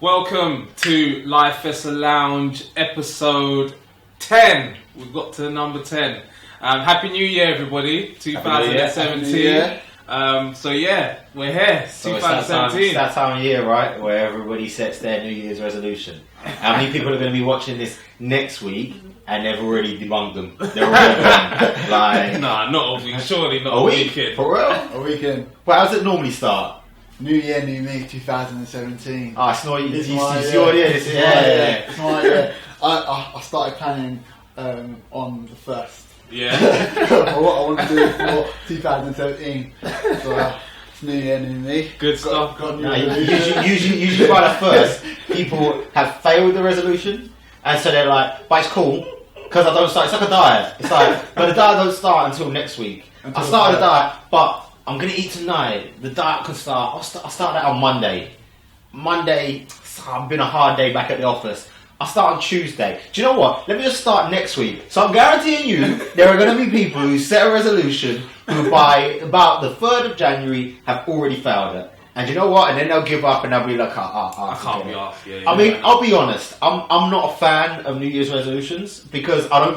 Welcome to Lifessa Lounge episode 10. We've got to number 10. Happy New Year, everybody. 2017. So yeah, we're here. So 2017. It's that time of year, right, where everybody sets their New Year's resolution. How many people are going to be watching this next week and they've already debunked them? They're already gone. Like, Nah, not a week. Surely not a week. weekend. For real? A weekend. Well, how does it normally start? New Year, new me, 2017. Ah, it's not It's you. my It's year. your year. It's It's my year. I started planning on the 1st. Yeah. For what I want to do for 2017. So it's new year, new me. Good stuff. Got new No, resolution. usually by the first, people have failed the resolution, and so they're like, but it's cool, because I don't start, it's like a diet. It's like, but the diet don't start until next week. I started a diet, but I'm going to eat tonight. The diet can start, I'll start that on Monday. It's been a hard day back at the office. I'll start on Tuesday. Do you know what? Let me just start next week. So I'm guaranteeing you, there are going to be people who set a resolution who by about the 3rd of January have already failed it. And you know what? And then they'll give up and they'll be like, I can't be off. Yeah, I mean, I'll be honest. I'm not a fan of New Year's resolutions because all I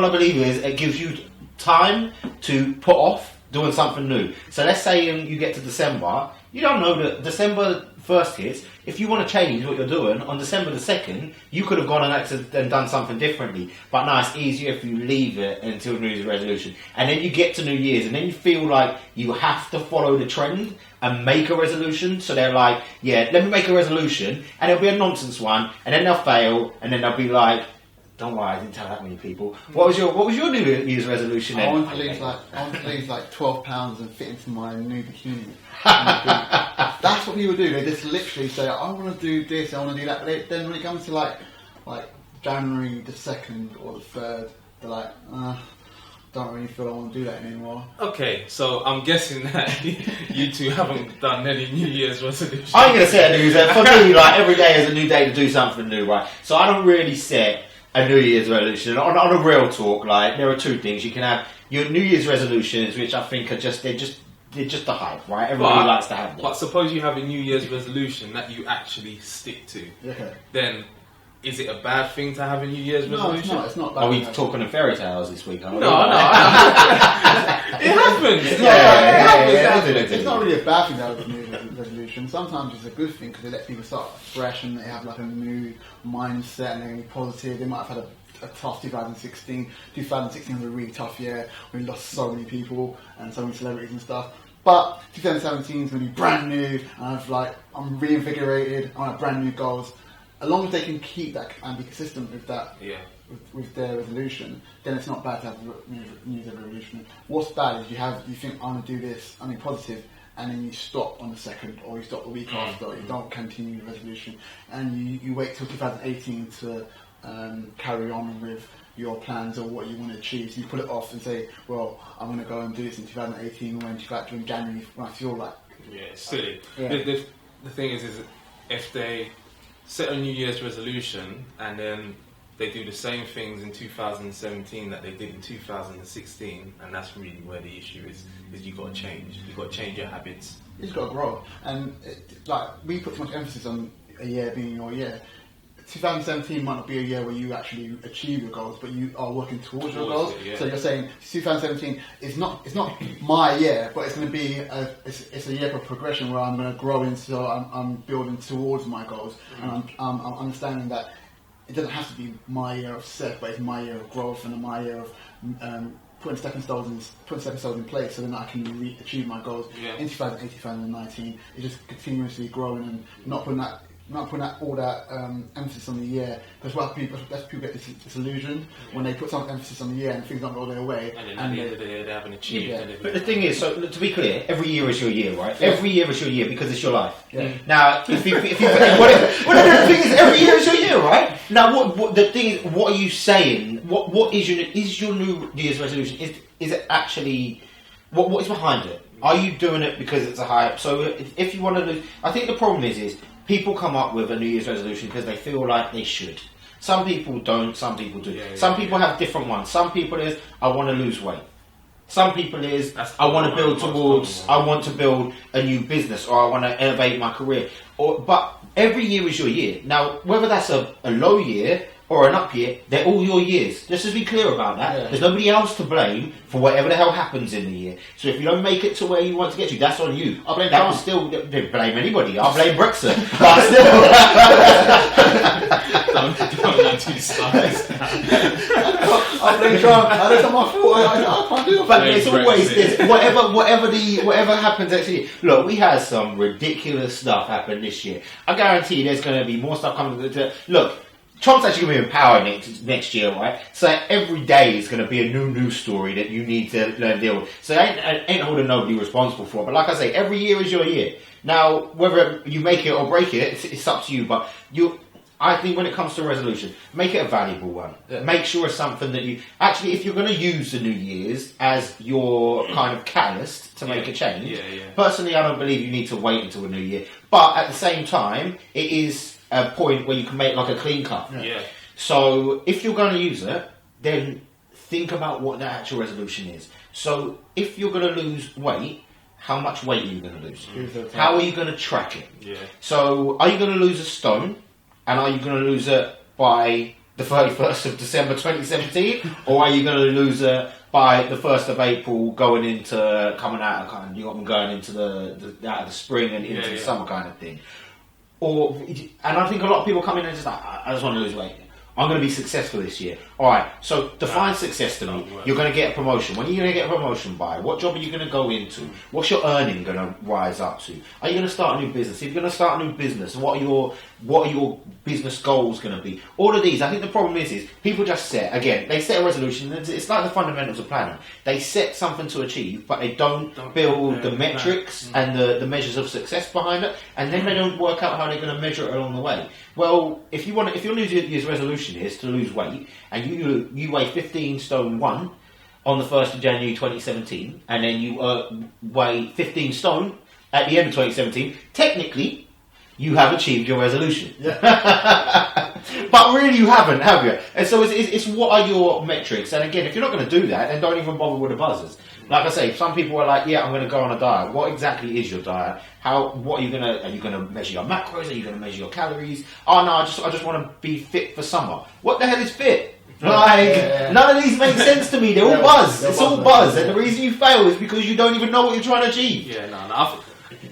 believe is it gives you time to put off doing something new. So let's say you get to December, you don't know that December 1st hits. If you want to change what you're doing on December the 2nd, you could have gone and done something differently. But now it's easier if you leave it until New Year's resolution. And then you get to New Year's and then you feel like you have to follow the trend and make a resolution. So they're like, yeah, let me make a resolution. And it'll be a nonsense one. And then they'll fail. And then they'll be like, don't worry, I didn't tell that many people. What was your New Year's resolution then? I want to lose like 12 pounds and fit into my new bikini. That's what people do. They just literally say, I want to do this, I want to do that. But then when it comes to like January the 2nd or the 3rd, they're like, don't really feel I want to do that anymore. Okay, so I'm guessing that you two haven't done any New Year's resolutions. I ain't going to set a New Year's. For me, like, every day is a new day to do something new, right? So I don't really set a New Year's resolution. On a real talk, like, there are two things. You can have your New Year's resolutions, which I think are just the hype, right? Everybody likes to have them. But suppose you have a New Year's resolution that you actually stick to. Okay. Then, is it a bad thing to have a New Year's No, resolution? it's not bad. Are we talking of fairy tales this week? No. It happens. It happens. It's not really a bad thing to have a new resolution. Sometimes it's a good thing because it lets people start fresh and they have like a new mindset and they're really positive. They might have had a tough 2016. 2016 was a really tough year. We lost so many people and so many celebrities and stuff. But 2017 is going to be brand new and I'm reinvigorated. I have brand new goals. As long as they can keep that and be consistent with that, with their resolution, then it's not bad to have a New Year's resolution. What's bad is you think I'm going to do this, I'm positive, and then you stop on the 2nd or you stop the week after, you don't continue the resolution, and you wait till 2018 to carry on with your plans or what you want to achieve. So you put it off and say, well, I'm going to go and do this in 2018 when in January when I feel like. Yeah, it's silly. Yeah. The thing is if they set a New Year's resolution and then they do the same things in 2017 that they did in 2016, and that's really where the issue is you got to change. You got to change your habits. You just got to grow. And we put too much emphasis on a year being your year. 2017 might not be a year where you actually achieve your goals, but you are working towards your goals. It, yeah. So you're saying 2017 is not my year, but it's going to be it's a year of progression where I'm going to grow into. I'm building towards my goals, and I'm understanding that it doesn't have to be my year of set, but it's my year of growth and my year of putting stepping stones in place, so then I can achieve my goals. Yeah. In 2018, 2019, it's just continuously growing and not putting all that emphasis on the year, because people get disillusioned when they put some emphasis on the year and things don't go their way. And then at the end of the day, they haven't achieved anything. But the thing is, so to be clear, every year is your year, right? Yeah. Every year is your year because it's your life. Yeah. Now, the thing is, every year is your year, right? Now, the thing is, what are you saying? What is your New Year's resolution? Is it actually what is behind it? Are you doing it because it's a hype? So if you want to lose, I think the problem is people come up with a New Year's resolution because they feel like they should. Some people don't, some people do. Some people have different ones. Some people is, I want to lose weight. Some people is, I want to build towards, I want to build a new business, or I want to elevate my career. But every year is your year. Now, whether that's a low year or an up year, they're all your years. Just to be clear about that. Yeah. There's nobody else to blame for whatever the hell happens in the year. So if you don't make it to where you want to get to, that's on you. I blame that Trump. Was still, don't blame anybody. I'll blame Brexit. But still... don't too sides. I blame Trump. That's not my fault. I can't do it. But it's always this. Whatever happens next year. Look, we had some ridiculous stuff happen this year. I guarantee there's going to be more stuff coming. Look, Trump's actually going to be in power next year, right? So every day is going to be a new news story that you need to deal with. So I ain't holding nobody responsible for it. But like I say, every year is your year. Now, whether you make it or break it, it's up to you. But I think when it comes to resolution, make it a valuable one. Yeah. Make sure it's something that you... Actually, if you're going to use the New Year's as your kind of catalyst to make a change, personally, I don't believe you need to wait until the New Year. But at the same time, it is a point where you can make like a clean cut. Yeah. So if you're going to use it, then think about what the actual resolution is. So if you're going to lose weight, how much weight are you going to lose? How are you going to track it? Yeah. So are you going to lose a stone? And are you going to lose it by the 31st of December 2017? Or are you going to lose it by the 1st of April coming out of going into out of the spring and into the summer kind of thing? And I think a lot of people come in and just like, I just want to lose weight. I'm going to be successful this year. Alright, so define success to me. You're going to get a promotion. When are you going to get a promotion by? What job are you going to go into? What's your earning going to rise up to? Are you going to start a new business? If you're going to start a new business, what are your business goals going to be? All of these, I think the problem is people just they set a resolution. It's like the fundamentals of planning. They set something to achieve, but they don't build the metrics and the measures of success behind it, and then they don't work out how they're going to measure it along the way. Well, if your New Year's resolution is to lose weight, and you weigh 15 stone 1 on the 1st of January 2017, and then you weigh 15 stone at the end of 2017, technically, you have achieved your resolution. Yeah. But really you haven't, have you? And so it's what are your metrics? And again, if you're not going to do that, then don't even bother with the buzzers. Like I say, some people are like, I'm going to go on a diet. What exactly is your diet? What are you going to measure your macros? Are you going to measure your calories? Oh no, I just want to be fit for summer. What the hell is fit? None of these make sense to me. They're all buzz. It's all buzz. And the reason you fail is because you don't even know what you're trying to achieve. Yeah,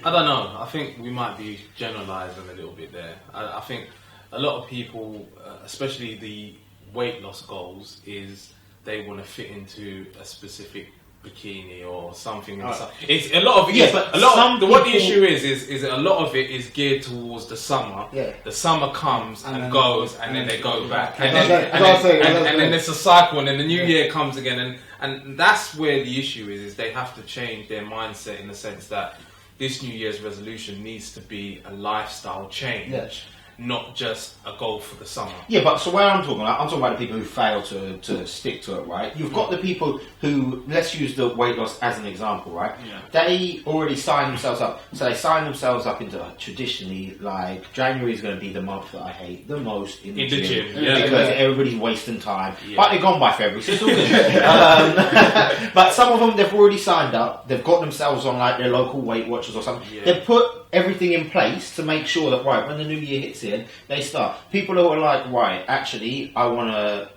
I don't know. I think we might be generalising a little bit there. I think a lot of people, especially the weight loss goals, is they want to fit into a specific bikini or something. It's a lot of it. What the issue is a lot of it is geared towards the summer. Yeah. The summer comes and goes, and then they go back, and then it's a cycle, and then the new year comes again, and that's where the issue is they have to change their mindset in the sense that this New Year's resolution needs to be a lifestyle change, not just a goal for the summer. Yeah, but so where I'm talking about the people who fail to stick to it, right? You've got the people who, let's use the weight loss as an example, right? Yeah. They already sign themselves up. So they sign themselves up into traditionally, like, January is going to be the month that I hate the most in the gym. Because everybody's wasting time. Yeah. But they're gone by February, so it's all good. But some of them, they've already signed up. They've got themselves on, like, their local Weight Watchers or something. Yeah. They've put everything in place to make sure that, right, when the new year hits in, they start. People who are like, right, actually, I want to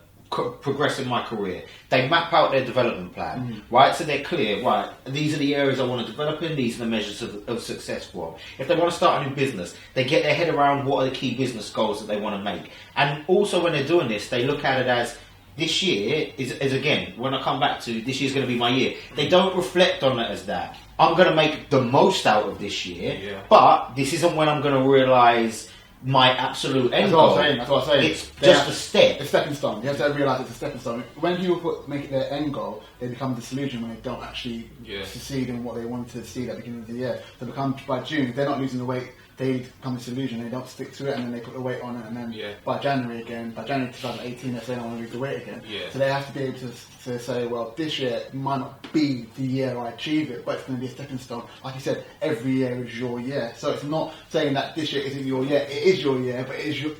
progress in my career. They map out their development plan, right? So they're clear, right, these are the areas I want to develop in, these are the measures of success for them. If they want to start a new business, they get their head around what are the key business goals that they want to make. And also when they're doing this, they look at it as, this year is again, when I come back to, this year's going to be my year. They don't reflect on it as that. I'm going to make the most out of this year, but this isn't when I'm going to realise my absolute end goal. That's what I'm saying. It's just a step. It's a stepping stone. You have to realise it's a stepping stone. When people make it their end goal, they become disillusioned when they don't actually succeed in what they wanted to see at the beginning of the year. They become, by June, they're not losing the weight they come to illusion, they don't stick to it, and then they put the weight on it, and then by January 2018, they're saying I want to lose the weight again. Yeah. So they have to be able to say, well, this year might not be the year I achieve it, but it's going to be a stepping stone. Like you said, every year is your year. So it's not saying that this year isn't your year. It is your year,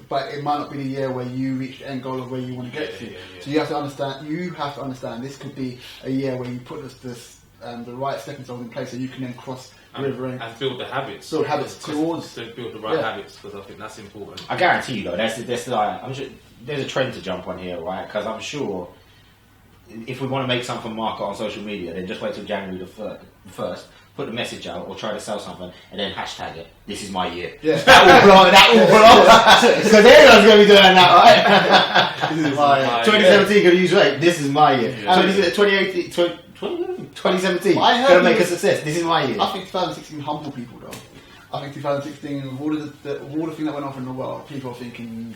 but it might not be the year where you reach the end goal of where you want to get to. So you have to understand. This could be a year where you put the right stepping stones in place, so you can then cross the river and build the habits. Build habits towards. To build the right habits, because I think that's important. I guarantee you, though, I'm sure there's a trend to jump on here, right? Because I'm sure if we want to make something market on social media, then just wait till January the 1st, put the message out or try to sell something, and then hashtag it. This is my year. Yeah. That will blow. Because everyone's going to be doing that, right? This is my 2017 going to use rate. This is my year. Yeah. 2017 going to make a success. This is my year. I think 2016 humble people, though. I think 2016, with all the things that went off in the world, people are thinking,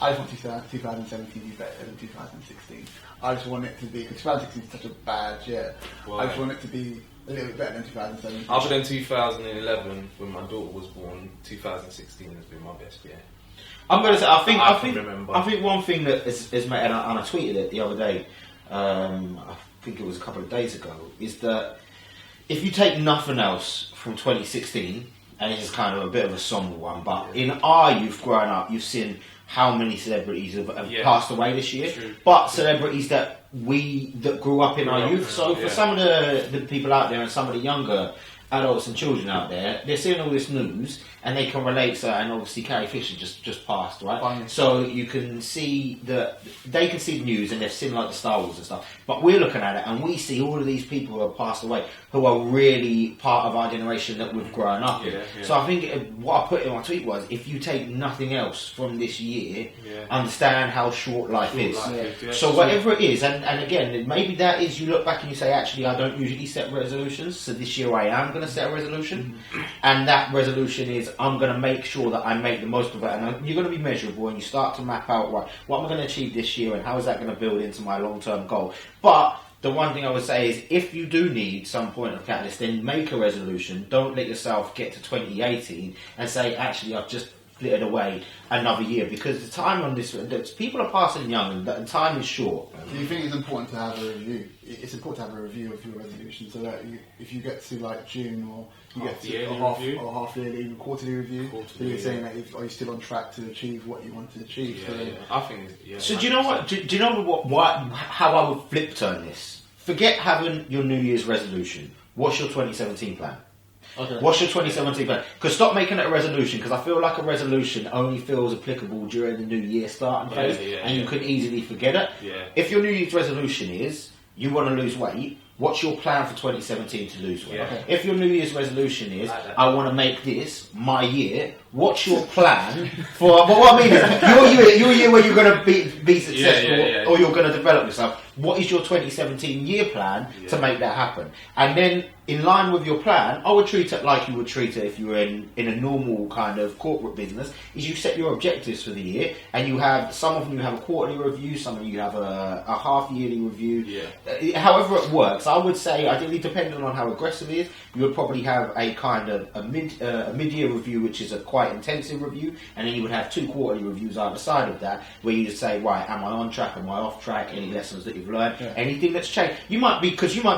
I just want 2017 to be better than 2016. I just want it to be, because 2016 is such a bad year. Why? I just want it to be a little bit better than 2017. Other than 2011, when my daughter was born, 2016 has been my best year. I'm going to say, I think one thing that is made, and I tweeted it the other day, I think it was a couple of days ago, is that if you take nothing else from 2016, and it's kind of a bit of a somber one, but in our youth growing up, you've seen how many celebrities have passed away this year. True. But celebrities that grew up in our youth. So for some of the people out there and some of the younger adults and children out there, they're seeing all this news and they can relate to, and obviously Carrie Fisher just passed, right? Fine. So you can see they can see the news and they've seen like the Star Wars and stuff, but we're looking at it and we see all of these people who have passed away who are really part of our generation that we've grown up in. So I think what I put in my tweet was, if you take nothing else from this year, understand how short life is. So whatever it is, and again, maybe that is, you look back and you say, actually I don't usually set resolutions, so this year I am going to set a resolution, and that resolution is I'm going to make sure that I make the most of it, and you're going to be measurable and you start to map out, right, what am I going to achieve this year and how is that going to build into my long-term goal. But the one thing I would say is, if you do need some point of catalyst, then make a resolution. Don't let yourself get to 2018 and say, actually I've just flitted away another year, because the time on this, people are passing young and the time is short. Do you think it's important to have a review? It's important to have a review of your resolution, so that if you get to like June, or you get to a half yearly, quarterly review, so you're saying that are you still on track to achieve what you want to achieve? I think. So do you know what? Do you know how I would flip turn this? Forget having your New Year's resolution. What's your 2017 plan? Okay. What's your 2017 plan? Because stop making it a resolution, because I feel like a resolution only feels applicable during the New Year starting phase, and you can easily forget it. If your New Year's resolution is you want to lose weight, what's your plan for 2017 to lose weight? Okay. If your New Year's resolution is I want to make this my year, what's your plan for? What I mean is your year where you're going to be successful or you're going to develop yourself. What is your 2017 year plan to make that happen? And then, in line with your plan, I would treat it like you would treat it if you were in a normal kind of corporate business, is you set your objectives for the year, and you have, some of them you have a quarterly review, some of you have a half yearly review. However it works, I would say, ideally, depending on how aggressive it is, you would probably have a kind of a mid-year review, which is a quite intensive review, and then you would have 2 quarterly reviews either side of that, where you just say, right, am I on track, am I off track, any lessons that you've learned, anything that's changed. You might be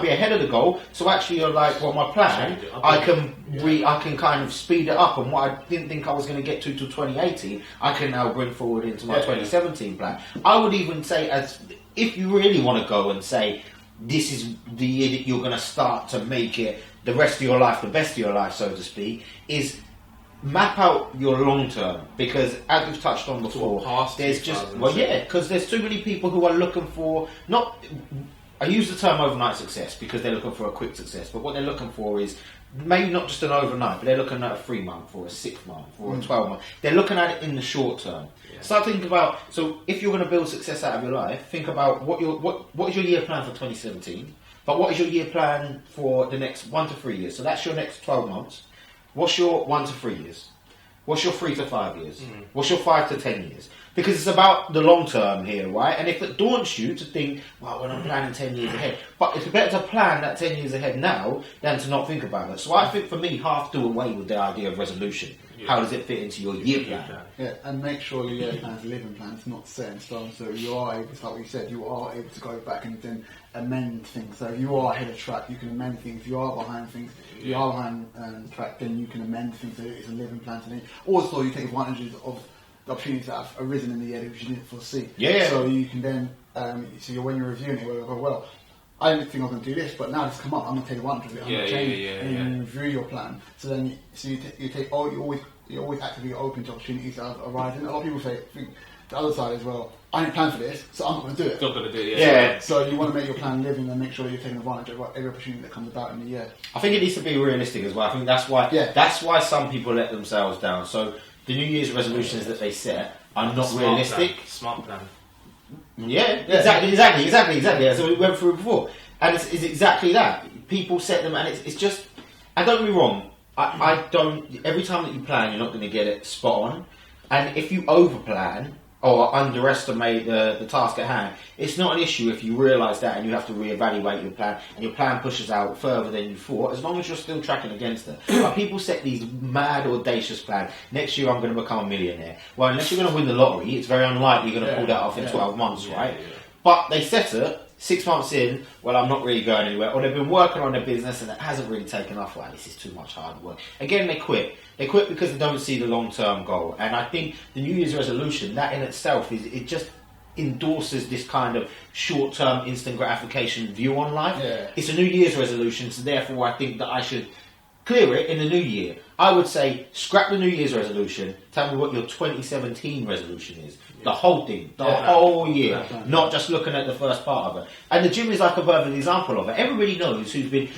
ahead of the goal, so actually you're like, well, my plan, I can kind of speed it up, and what I didn't think I was going to get to till 2018, I can now bring forward into my 2017 plan. I would even say, as if you really want to go and say, this is the year that you're going to start to make it the rest of your life, the best of your life, so to speak, is map out your long term, because as we've touched on before, there's just because there's too many people who are looking for I use the term overnight success because they're looking for a quick success, but what they're looking for is maybe not just an overnight, but they're looking at a 3 month or a 6 month or a 12 month. They're looking at it in the short term. Start thinking about, so if you're going to build success out of your life, think about what is your year plan for 2017, but what is your year plan for the next 1 to 3 years? So that's your next 12 months. What's your 1 to 3 years? What's your 3 to 5 years? What's your 5 to 10 years? Because it's about the long term here, right? And if it daunts you to think, well, when I'm planning 10 years ahead, but it's better to plan that 10 years ahead now than to not think about it. So I think for me, half do away with the idea of resolution. How does it fit into your year plan? Yeah, and make sure your year plan's a living plan. It's not set in stone. So you are able, like we said, you are able to go back and then amend things. So if you are ahead of track, you can amend things. If you are behind things, if you are behind track, then you can amend things. So it's a living plan today. Also, you take advantage of the opportunities that have arisen in the year which you didn't foresee. Yeah. So you can then, when you're reviewing it, you go, well, I didn't think I was going to do this, but now it's come up. I'm going to take advantage of it. I'm going to change it, and you review your plan. So then, you're always actively open to opportunities that are arising. A lot of people think the other side as well. I didn't plan for this, so I'm not going to do it. Not going to do it. Yeah. So you want to make your plan living and make sure you're taking advantage of every opportunity that comes about in the year. I think it needs to be realistic as well. I think that's why some people let themselves down. So the New Year's resolutions that they set are not realistic. Smart plan. Yeah, exactly. So we went through it before, and it's exactly that. People set them, and it's just. And don't get me wrong. I don't. Every time that you plan, you're not going to get it spot on. And if you overplan or underestimate the task at hand, it's not an issue if you realise that and you have to reevaluate your plan, and your plan pushes out further than you thought, as long as you're still tracking against it. But people set these mad, audacious plans. Next year I'm going to become a millionaire. Well, unless you're going to win the lottery, it's very unlikely you're going to pull that off in 12 months, right? Yeah. But they set it 6 months in, well, I'm not really going anywhere, or they've been working on their business and it hasn't really taken off. Well, this is too much hard work. Again, they quit. They quit because they don't see the long-term goal. And I think the New Year's resolution, that in itself, it just endorses this kind of short-term instant gratification view on life. Yeah. It's a New Year's resolution, so therefore I think that I should clear it in the new year. I would say scrap the New Year's resolution, tell me what your 2017 resolution is. The whole thing, the whole year, not just looking at the first part of it. And the gym is like a perfect example of it. Everybody knows who's been.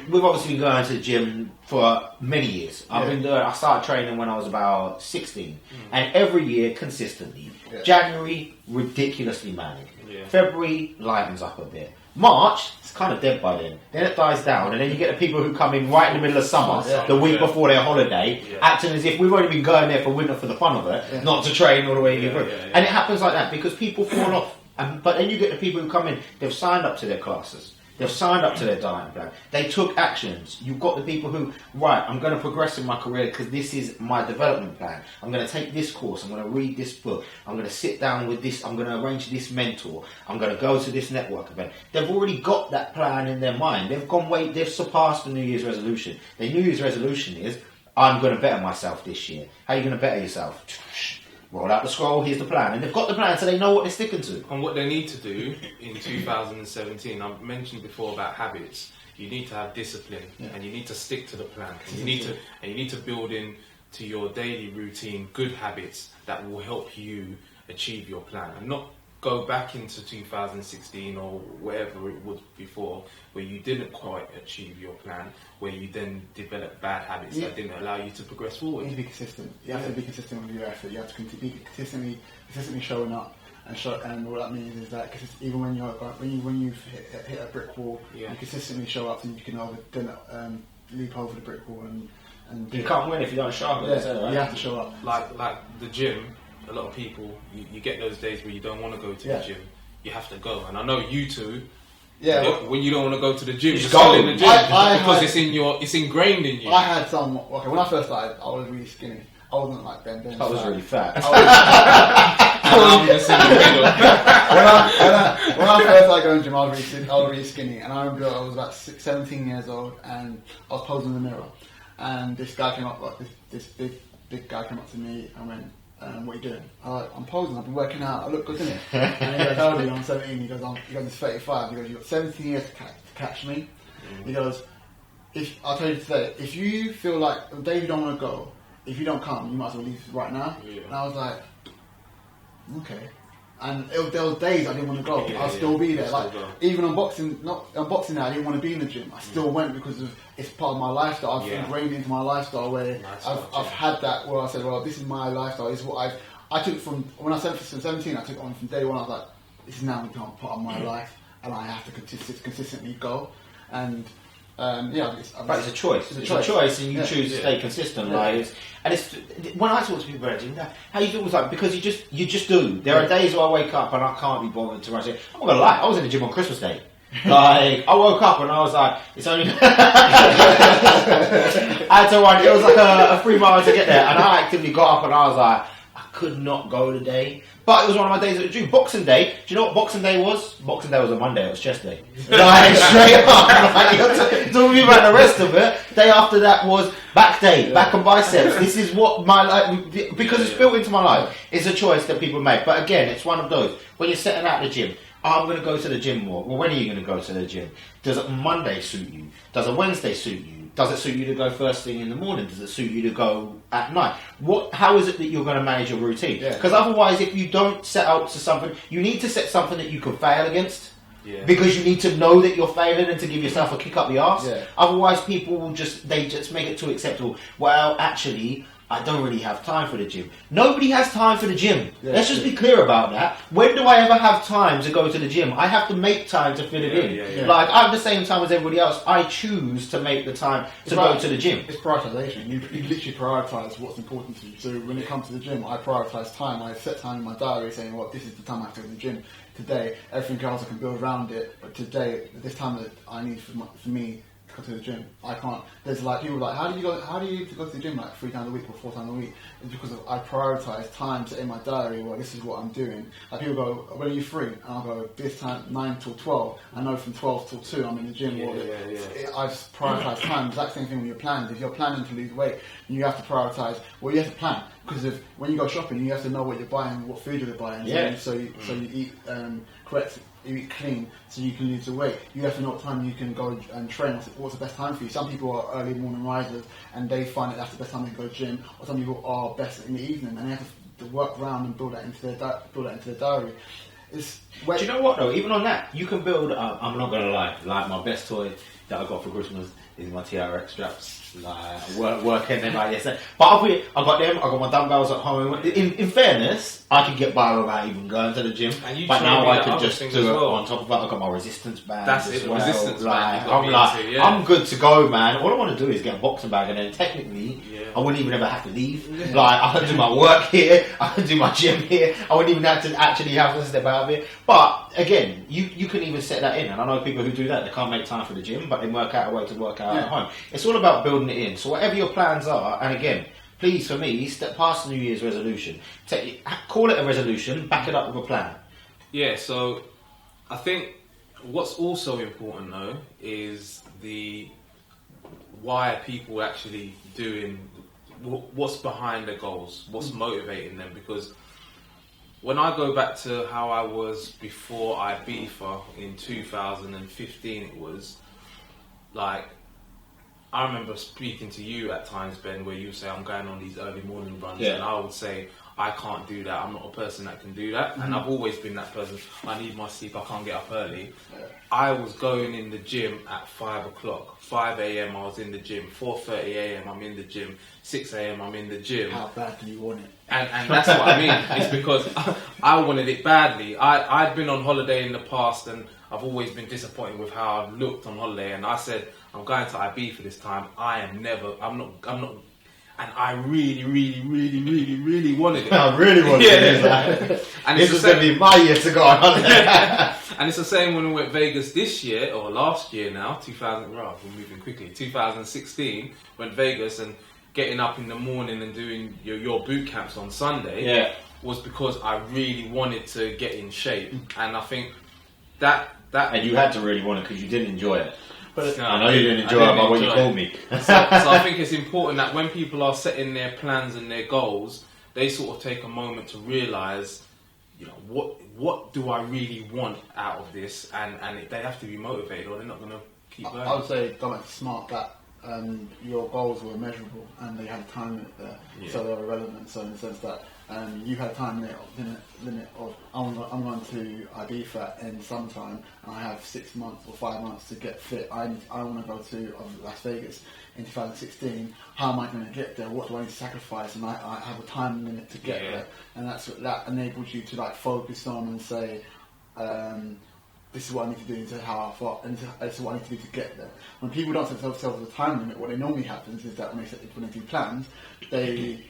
We've obviously been going to the gym for many years. I started training when I was about 16, and every year consistently. Yeah. January, ridiculously manic. Yeah. February lightens up a bit. March, it's kind of dead by then. Then it dies down, and then you get the people who come in right in the middle of summer, the week before their holiday, acting as if we've only been going there for winter for the fun of it, not to train all the way through. And it happens like that because people fall off. But then you get the people who come in, they've signed up to their classes. They've signed up to their diet plan. They took actions. You've got the people who, right, I'm going to progress in my career because this is my development plan. I'm going to take this course. I'm going to read this book. I'm going to sit down with this. I'm going to arrange this mentor. I'm going to go to this network event. They've already got that plan in their mind. They've surpassed the New Year's resolution. Their New Year's resolution is, I'm going to better myself this year. How are you going to better yourself? Roll out the scroll, here's the plan. And they've got the plan, so they know what they're sticking to. And what they need to do in 2017, I mentioned before about habits. You need to have discipline, and you need to stick to the plan. And you need to build in to your daily routine good habits that will help you achieve your plan, and not go back into 2016 or wherever it was before, where you didn't quite achieve your plan, where you then developed bad habits that didn't allow you to progress forward. You need to be consistent. You have to be consistent with your effort. You have to be consistently showing up. And what that means is that even when you've hit a brick wall, you consistently show up, and you can leap over the brick wall and you can't win if you don't show up. You have to show up. Like the gym. A lot of people, you get those days where you don't want to go to the gym. You have to go, and I know you two. Yeah. When you don't want to go to the gym, you go in the gym because it's ingrained in you. I had some. Okay, when I first started, I was really skinny. I wasn't like Ben. I was really fat. I'm just in the middle. When I first started going to the gym, I was really skinny, and I remember I was about 17 years old, and I was posing in the mirror, and this guy came up, this big guy came up to me and went, what are you doing? I'm posing, I've been working out, I look good, innit? And he goes, how old are you? I'm 17. He goes, it's 35. He goes, you've got 17 years to catch me. He goes, I'll tell you today, if you feel like the day you don't want to go, if you don't come, you might as well leave right now. Yeah. And I was like, okay. And there was days I didn't want to go. I'll still be there. Like even on Boxing Day, I didn't want to be in the gym. I still went because it's part of my lifestyle. I've ingrained into my lifestyle where I've had that where I said, well, this is my lifestyle. This is what I took from when I was 17. I took it on from day one. I was like, this is now become part of my life, and I have to consistently go. And but it's a choice. It's a choice, and you choose to stay consistent. And it's when I talk to people about it, how you do it like because you just do. There are days where I wake up and I can't be bothered to run. I'm not gonna lie, I was in the gym on Christmas Day. Like, I woke up and I was like, it's only... I had to run, it was like a 3 miles to get there, and I actively got up and I was like, I could not go today. But it was one of my days at the gym. Boxing Day, do you know what Boxing Day was? Boxing Day was a Monday, it was chest day. Like, straight up, like, you're talking about the rest of it. Day after that was back day, back and biceps. This is what my life, because it's built into my life. It's a choice that people make. But again, it's one of those, when you're setting out the gym, I'm going to go to the gym more. Well, when are you going to go to the gym? Does a Monday suit you? Does a Wednesday suit you? Does it suit you to go first thing in the morning? Does it suit you to go at night? How is it that you're going to manage your routine? Because otherwise, if you don't set out to something, you need to set something that you can fail against. Yeah. Because you need to know that you're failing and to give yourself a kick up the arse. Yeah. Otherwise, people will just make it too acceptable. Well, actually, I don't really have time for the gym. Nobody has time for the gym. Yeah, let's just be clear about that. When do I ever have time to go to the gym? I have to make time to fit it in. Yeah. Like, I have the same time as everybody else. I choose to make the time to go to the gym. It's prioritization. You literally prioritise what's important to you. So when it comes to the gym, I prioritise time. I set time in my diary saying, well, this is the time I have to go to the gym. Today, everything else I can build around it. But today, this time that I need for me to go to the gym, I can't. There's like people like, how do you go to the gym like 3 times a week or 4 times a week? It's because I prioritise time to in my diary. Well, this is what I'm doing. Like people go, when are you free? And I'll go this time 9 till 12. I know from 12 till 2 I'm in the gym. I just prioritise time. Exact same thing when you're planning. If you're planning to lose weight, you have to prioritise. Well, you have to plan. Because when you go shopping, you have to know what you're buying, what food you're buying. So you eat correct, you eat clean, so you can lose the weight. You have to know what time you can go and train. What's the best time for you? Some people are early morning risers, and they find that that's the best time to go to the gym. Or some people are best in the evening, and they have to work around and build that into their diary. Do you know what though? Even on that, you can build. I'm not gonna lie. Like my best toy that I got for Christmas is my TRX straps. Like working them like yesterday. But I got them. I got my dumbbells at home. In fairness, I could get by without even going to the gym. But now I can just do it on top of that. I got my resistance band. That's it. Well. Resistance band. I'm good to go, man. All I want to do is get a boxing bag, and then technically, I wouldn't even ever have to leave. Yeah. Like I can do my work here. I can do my gym here. I wouldn't even have to actually have to step out of it. But again, you can even set that in. And I know people who do that. They can't make time for the gym, but they work out a way to work out at home. It's all about building it in. So whatever your plans are, and again, please for me, step past the New Year's resolution. Call it a resolution, back it up with a plan. Yeah, so I think what's also important though is why are people actually doing, what's behind their goals, what's motivating them, because when I go back to how I was before Ibiza in 2015, it was like, I remember speaking to you at times, Ben, where you say, I'm going on these early morning runs, and I would say, I can't do that, I'm not a person that can do that, and I've always been that person, I need my sleep, I can't get up early. I was going in the gym at 5 o'clock, 5 a.m. I was in the gym, 4:30 a.m. I'm in the gym, 6 a.m. I'm in the gym. How bad do you want it? And that's what I mean, it's because I wanted it badly. I'd been on holiday in the past, and I've always been disappointed with how I've looked on holiday, and I said, I'm going to IB for this time. I'm not, and I really wanted it. I really wanted it. And this was going to be my year to go on holiday. And it's the same when we went Vegas this year, or last year now, we're moving quickly, 2016, went Vegas, and getting up in the morning and doing your boot camps on Sunday was because I really wanted to get in shape. And I think that... And you had to really want it because you didn't enjoy it. But I know you didn't enjoy it by what you called me. So I think it's important that when people are setting their plans and their goals, they sort of take a moment to realise, what do I really want out of this, and they have to be motivated, or they're not going to keep going. I would say, Dominic, smart that your goals were measurable and they had a time limit there, so they were relevant. So in the sense that you had a time limit of I'm going to Ibiza in summertime, and I have 6 months or 5 months to get fit. I want to go to Las Vegas in 2016. How am I going to get there? What do I need to sacrifice? And I have a time limit to get there, and that enables you to like focus on and say, this is what I need to do to how I thought, and this is what I need to do to get there. When people don't set themselves a time limit, what normally happens is that when they do plans, they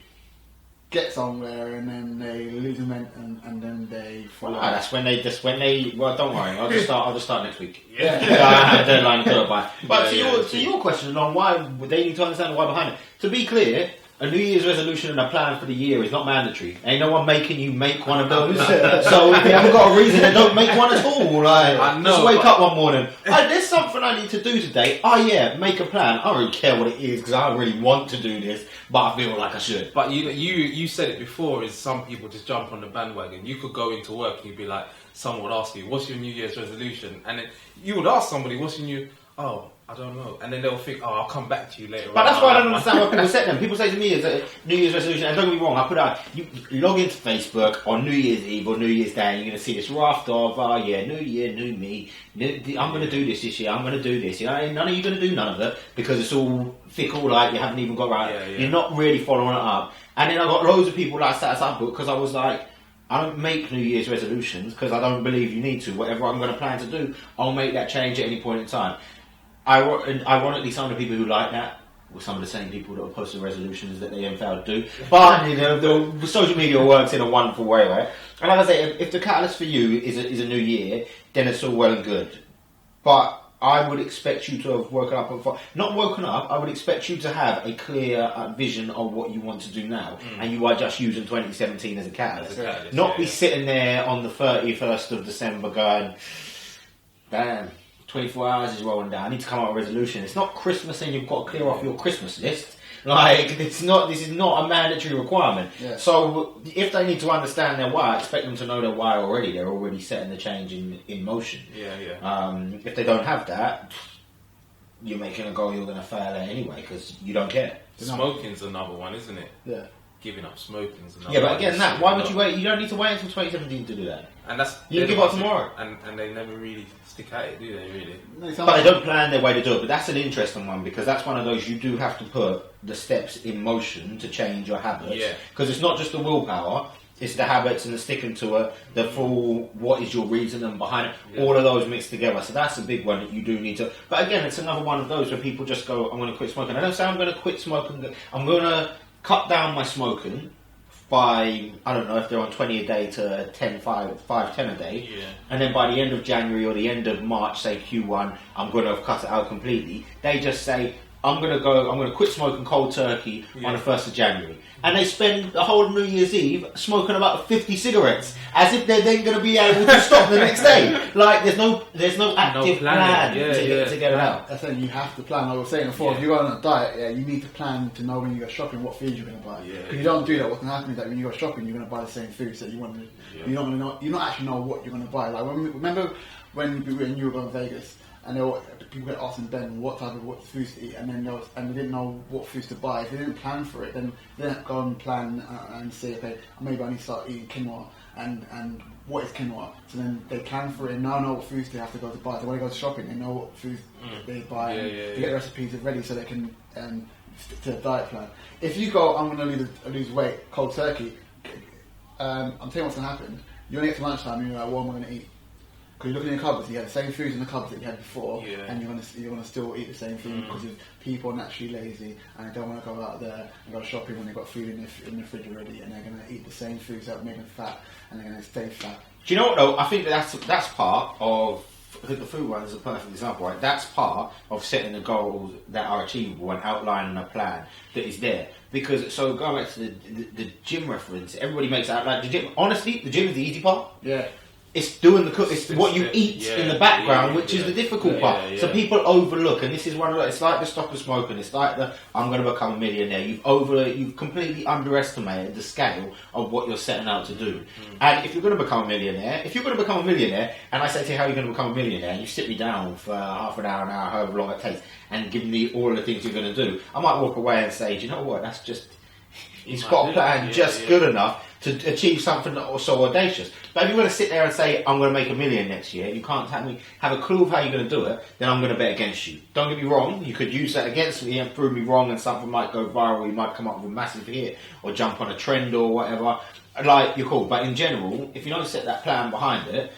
get somewhere and then they lose momentum and then they fall Well, out. that's when they. Well, don't worry. I'll just start next week. Yeah. I have a deadline to do it by. But Yeah, to your question on why they need to understand why behind it. To be clear, a New Year's resolution and a plan for the year is not mandatory. Ain't no one making you make one of those. So if you haven't got a reason, then don't make one at all. Like, I know, just wake but- up one morning. There's something I need to do today. Oh yeah, make a plan. I don't really care what it is because I don't really want to do this, but I feel like I should. But you said it before, is some people just jump on the bandwagon. You could go into work and you'd be like, someone would ask you, what's your New Year's resolution? And then you would ask somebody, what's your new, oh, I don't know. And then they'll think, oh, I'll come back to you later. But that's why I don't understand why people set them. People say to me, it's a New Year's resolution, and don't get me wrong, I put out, you log into Facebook on New Year's Eve or New Year's Day, and you're going to see this raft of, oh yeah, New Year, new me, I'm going to do this year, I'm going to do this. You know, none of you going to do none of it, because it's all fickle, like, you haven't even got right. Yeah. You're not really following it up. And then I got loads of people that I sat aside book, because I was like, I don't make New Year's resolutions, because I don't believe you need to. Whatever I'm going to plan to do, I'll make that change at any point in time. Ironically, some of the people who like that were some of the same people that were posting resolutions that they then failed to do. But you know, the social media works in a wonderful way, right? And like I say, if the catalyst for you is a new year, then it's all well and good. But I would expect you to have woken up not woken up. I would expect you to have a clear vision of what you want to do now, and you are just using 2017 as a catalyst. Not be sitting there on the 31st of December going, damn. 24 hours is rolling down. I need to come up with a resolution. It's not Christmas and you've got to clear off your Christmas list. Like, this is not a mandatory requirement. Yeah. So, if they need to understand their why, I expect them to know their why already. They're already setting the change in motion. Yeah. If they don't have that, you're making a goal you're going to fail at anyway because you don't care. Smoking's another one, isn't it? Yeah. Giving up smoking's another Yeah, but one. again, why would you wait? You don't need to wait until 2017 to do that. And that's You can give up tomorrow. And they never really stick at it, do they? Really? No, But they don't plan their way to do it. But that's an interesting one because that's one of those you do have to put the steps in motion to change your habits. Yeah. Because it's not just the willpower, it's the habits and the sticking to it, the full what is your reason behind it, Yeah. all of those mixed together. So that's a big one that you do need to. But again, it's another one of those where people just go, I'm going to quit smoking. I don't say I'm going to quit smoking. I'm going to cut down my smoking by, I don't know, if they're on 20 a day to 10 a day. Yeah. And then by the end of January or the end of March, say Q1, I'm going to have cut it out completely. They just say, I'm going to quit smoking cold turkey on the 1st of January. And they spend the whole New Year's Eve smoking about 50 cigarettes, as if they're then going to be able to stop the next day. Like, there's no active plan to get it out. That's it, you have to plan. Like I was saying before, if you go on a diet, you need to plan to know when you go shopping what foods you're going to buy. Yeah. If you don't do that, what's going to happen is that when you go shopping, you're going to buy the same foods that you want. You're not going to know. You not actually know what you're going to buy. Like remember when you were going to Vegas and people were asking Ben what foods to eat, and then they didn't know what foods to buy. If they didn't plan for it, then they didn't go and plan and say, okay, maybe I need to start eating quinoa. And what is quinoa? So then they plan for it and now know what foods they have to go to buy. So when they go shopping, they know what foods they buy and they get the recipes ready so they can stick to the diet plan. If you go, I'm going to lose weight, cold turkey, I'm telling you what's going to happen. You only get to lunchtime and you're like, what am I going to eat? Because you look in your cupboards, you have the same foods in the cupboards that you had before, and you're gonna still eat the same food because people are naturally lazy and they don't want to go out there and go shopping when they've got food in the fridge already, and they're gonna eat the same foods that make them fat, and they're gonna stay fat. Do you know what though? I think that's part of. I think the food one is a perfect example, right? That's part of setting the goals that are achievable and outlining a plan that is there. Because so going back to the gym reference, everybody makes it out like the gym. Honestly, the gym is the easy part. Yeah. It's doing the cook. It's what you eat in the background, which is the difficult part. So people overlook, and this is one of the. It's like the stop of smoking. It's like the I'm going to become a millionaire. You've completely underestimated the scale of what you're setting out to do. And if you're going to become a millionaire, and I say to you how you're going to become a millionaire, and you sit me down for half an hour, however long it takes, and give me all the things you're going to do, I might walk away and say, do you know what? That's just. He's got a plan good enough to achieve something so audacious. But if you want to sit there and say, I'm going to make $1 million next year, and you can't have a clue of how you're going to do it, then I'm going to bet against you. Don't get me wrong, you could use that against me and prove me wrong and something might go viral, you might come up with a massive hit, or jump on a trend or whatever. Like, you're cool. But in general, if you don't set that plan behind it,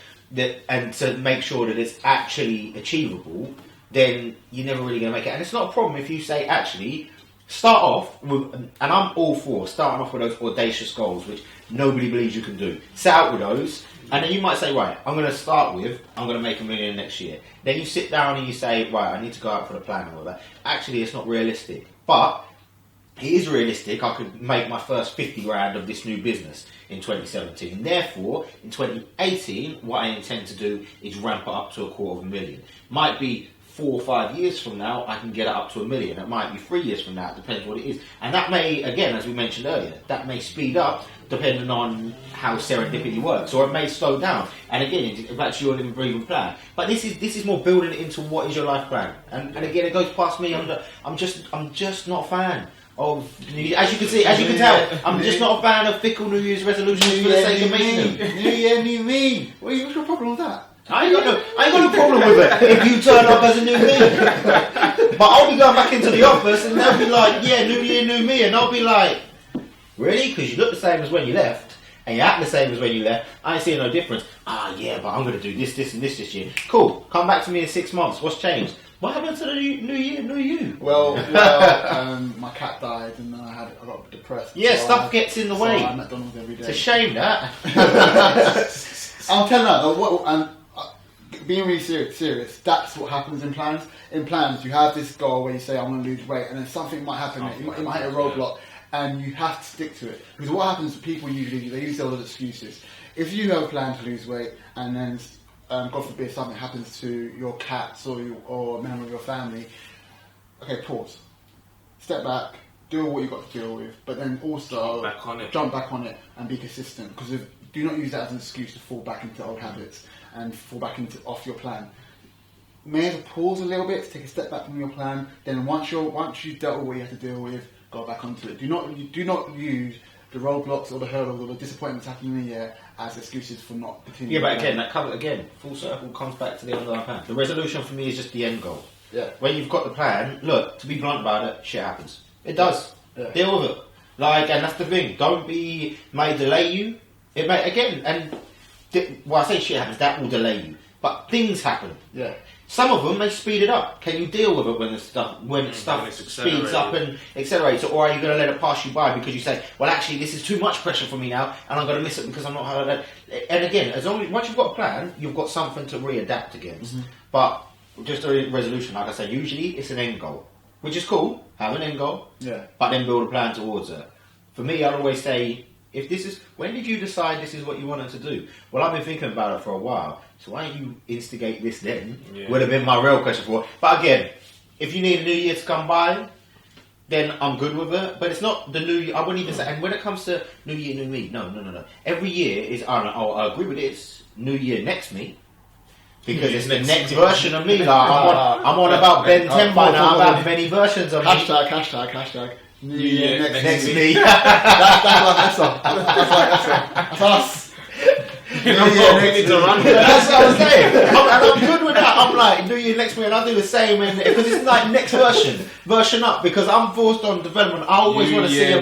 and to make sure that it's actually achievable, then you're never really going to make it. And it's not a problem if you say, actually, Start off with, and I'm all for starting off with those audacious goals, which nobody believes you can do. Set out with those, and then you might say, right, I'm going to start with, I'm going to make $1 million next year. Then you sit down and you say, right, I need to go out for the plan and all that. Actually, it's not realistic, but it is realistic. I could make my first 50 grand of this new business in 2017. Therefore, in 2018, what I intend to do is ramp it up to $250,000. Might be 4 or 5 years from now, I can get it up to $1 million. It might be 3 years from now, it depends what it is. And that may, again, as we mentioned earlier, that may speed up depending on how serendipity works, or it may slow down. And again, that's your living, breathing plan. But this is more building it into what is your life plan. And again, it goes past me. I'm just not a fan of as you can tell, I'm just not a fan of fickle New Year's resolutions for the sake of making them. New Year, new me. What's your problem with that? I ain't got no problem with it if you turn up as a new me. But I'll be going back into the office and they'll be like, yeah, new year, new me. And I'll be like, really? Because you look the same as when you left and you act the same as when you left. I ain't seeing no difference. Yeah, but I'm going to do this, this and this year. Cool. Come back to me in 6 months. What's changed? What happened to the new year, new you? Well, my cat died and I got depressed. Yeah, so stuff gets in the way. So I'm at McDonald's every day. It's a shame that. I'll tell you that. Being really serious, that's what happens in plans. In plans, you have this goal where you say, I want to lose weight, and then something might happen, it might hit a roadblock, and you have to stick to it. Because what happens to people usually, they use all those excuses. If you have a plan to lose weight, and then, God forbid, something happens to your cats or a member of your family, okay, pause. Step back, do what you've got to deal with, but then also jump back on it and be consistent. Because do not use that as an excuse to fall back into old habits and fall back off your plan. May as well pause a little bit, take a step back from your plan. Then once you've dealt with what you have to deal with, go back onto it. Do not use the roadblocks or the hurdles or the disappointments happening in the year as excuses for not continuing. Yeah, but again, full circle comes back to the underlying plan. The resolution for me is just the end goal. Yeah. When you've got the plan, look, to be blunt about it, shit happens. It does. Yeah. Deal with it. And that's the thing. Don't be may delay you. It may I say shit happens, that will delay you. But things happen. Yeah. Some of them may speed it up. Can you deal with it when stuff speeds up and accelerates? Or are you going to let it pass you by because you say, well, actually, this is too much pressure for me now, and I'm going to miss it because I'm not how that. And again, once you've got a plan, you've got something to readapt against. Mm-hmm. But just a resolution, like I say, usually it's an end goal, which is cool. Have an end goal, but then build a plan towards it. For me, I'd always say, when did you decide this is what you wanted to do? Well, I've been thinking about it for a while. So why don't you instigate this then? Yeah. Would have been my real question for it. But again, if you need a new year to come by, then I'm good with it. But it's not the new year. I wouldn't even say, and when it comes to new year, new me, no. Every year is, I agree with this, new year, next me. Because it's the next version of me. Like, I'm on about Ben 10 by now. I've had many versions of me. Hashtag. New Year, next me. That's like That's us. New Year, next me. That's what I was saying. And I'm good with that. I'm like, New Year, next me, and I'll do the same. Because it's like next version up. Because I'm forced on development. I always want to see a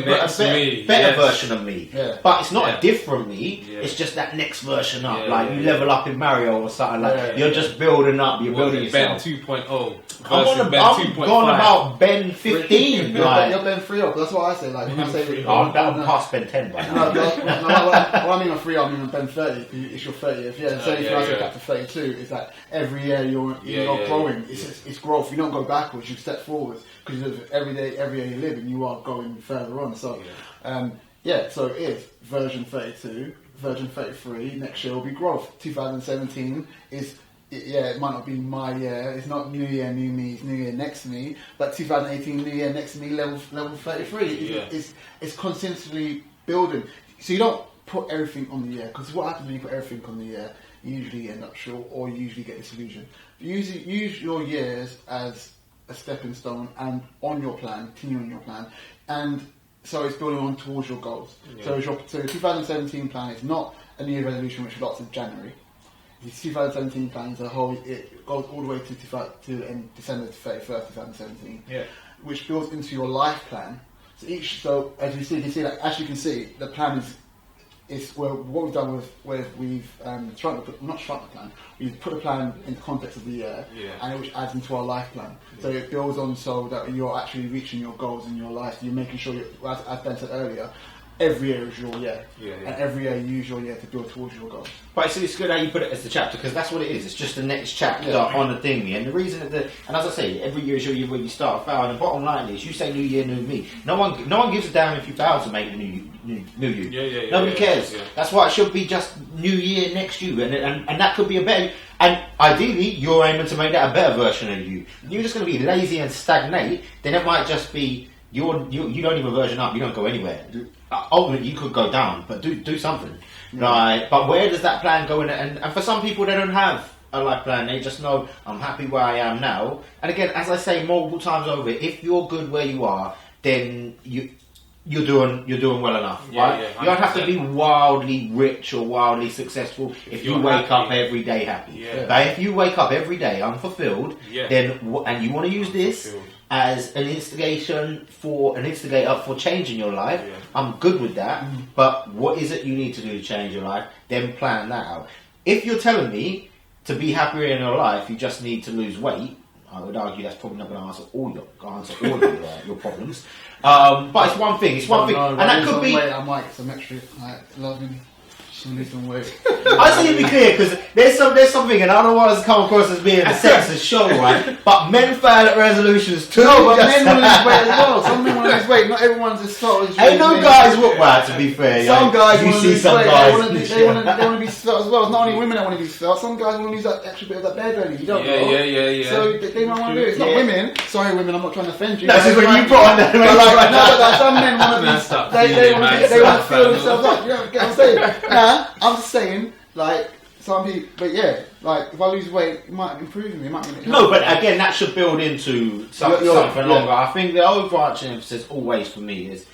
better version of me. Yeah. But it's not a different me. Yeah. It's just that next version up. You level up in Mario or something. You're just building up. You're building yourself. Ben 2.0. I'm gone about Ben 15. You're Ben 3.0. That's what I say. Like when I say, I'm past Ben 10 by now. What I mean by 3.0, I mean Ben 30. It's your 30th. Yeah. So if I say back to 32, is that every year you're not growing. It's growth. You don't go backwards. You step forwards because every year you live and you are going further on. So so it is version 32, version 33. Next year will be growth. 2017 is. It might not be my year. It's not New Year, new me. It's New Year, next me. But 2018, New Year, next me, level 33. It's consistently building. So you don't put everything on the year, because what happens when you put everything on the year? You usually end up short, or you usually get disillusioned. Use your years as a stepping stone and on your plan, continue on your plan, and so it's building on towards your goals. Yeah. So your 2017 plan is not a New Year resolution which starts in January. The 2017 plan is it goes all the way to end December 31st, 2017, which builds into your life plan. So as you can see, the plan is it's what we've done with we've not shrunk the plan. We've put a plan in the context of the year, and which adds into our life plan. So it builds on so that you're actually reaching your goals in your life. You're making sure, as Ben said earlier, every year is your year, and every year you use your year to build towards your goals. But it's good how you put it as the chapter, because that's what it is. It's just the next chapter on the thing. And the reason and as I say, every year is your year where you start a foul. And the bottom line is, you say new year, new me. No one gives a damn if you fail to make a new you. Nobody cares. Yeah. That's why it should be just new year, next you, and that could be a better. And ideally, you're aiming to make that a better version of you. You're just going to be lazy and stagnate. Then it might just be you don't even version up. You don't go anywhere. Ultimately, you could go down, but do something, right? But where does that plan go in? And for some people, they don't have a life plan. They just know, I'm happy where I am now. And again, as I say multiple times over, if you're good where you are, then you're doing well enough, right? Yeah, you don't have to be wildly rich or wildly successful if you wake up every day happy. Yeah. But if you wake up every day unfulfilled, then and you want to use this as an instigator for changing your life, I'm good with that. But what is it you need to do to change your life? Then plan that out. If you're telling me to be happier in your life, you just need to lose weight, I would argue that's probably not going to answer all your problems. But it's one thing. And that could be. Weight, I might get some extra. Loving. Lose some weight. I just need to be clear, because there's something, and I don't want us to come across as being a sexist show, right? But men fail at resolutions too. No, but men want to lose weight as well. Some men want to lose weight. Not everyone's as fat as you. Ain't no guys what well, to be fair. Some guys want to lose weight. Guys They want to be fat as well. It's not only women that want to be fat. Some guys want to lose that extra bit of that bare belly. You don't know. Yeah. So they might want to do it. It's not women. Sorry, women. I'm not trying to offend you. That's just when you put on that. But some men want to be. They want to feel themselves up. You know what I'm saying? I'm just saying, like, some people, but yeah, like, if I lose weight, it might improve me, it might make me No, but again, that should build into something longer. I think the overarching emphasis always for me is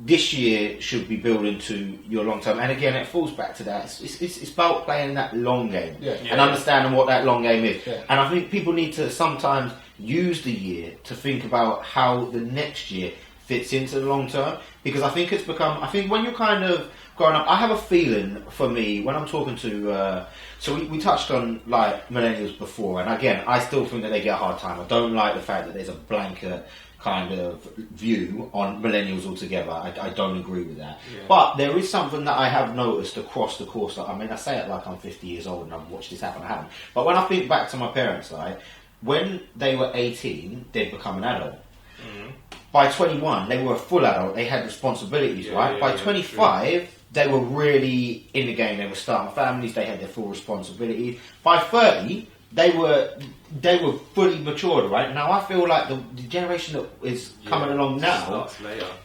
this year should be built into your long term. And again, it falls back to that. It's about playing that long game and understanding what that long game is. Yeah. And I think people need to sometimes use the year to think about how the next year fits into the long term, because I think when you're kind of growing up, I have a feeling for me when I'm talking to so we touched on like millennials before, and again I still think that they get a hard time. I don't like the fact that there's a blanket kind of view on millennials altogether. I don't agree with that. But there is something that I have noticed across the course. I mean, I say it like I'm 50 years old and I've watched this happen. I haven't. But when I think back to my parents, like when they were 18, they'd become an adult. By 21, they were a full adult. They had responsibilities, right? By 25, they were really in the game. They were starting families. They had their full responsibility. By 30, they were fully matured, right? Now I feel like the generation that is coming along now,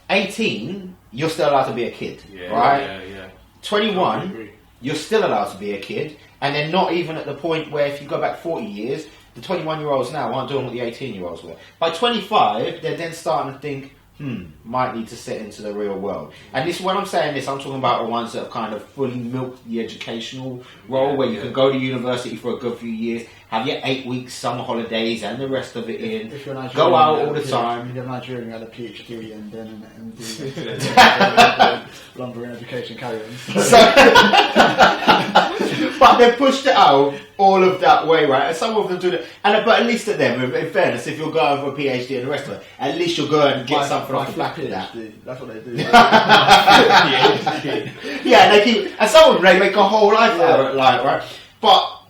18, you're still allowed to be a kid, right? 21, you're still allowed to be a kid, and they're not even at the point where if you go back 40 years, the 21-year-olds now aren't doing what the 18-year-olds were. By 25, they're then starting to think, might need to set into the real world. And this, when I'm saying this, I'm talking about the ones that have kind of fully milked the educational role, where you can go to university for a good few years, have your 8 weeks summer holidays and the rest of it go out all the time. If you're Nigerian, you had a PhD and then an MD, lumber and education carry-on. But they've pushed it out all of that way, right? And some of them do that. But at least at them, in fairness, if you're going for a PhD and the rest of it, at least you'll go and get something off the back of that. That's what they do. Yeah, and they keep, and some of them they make a whole life out of it, like, right? But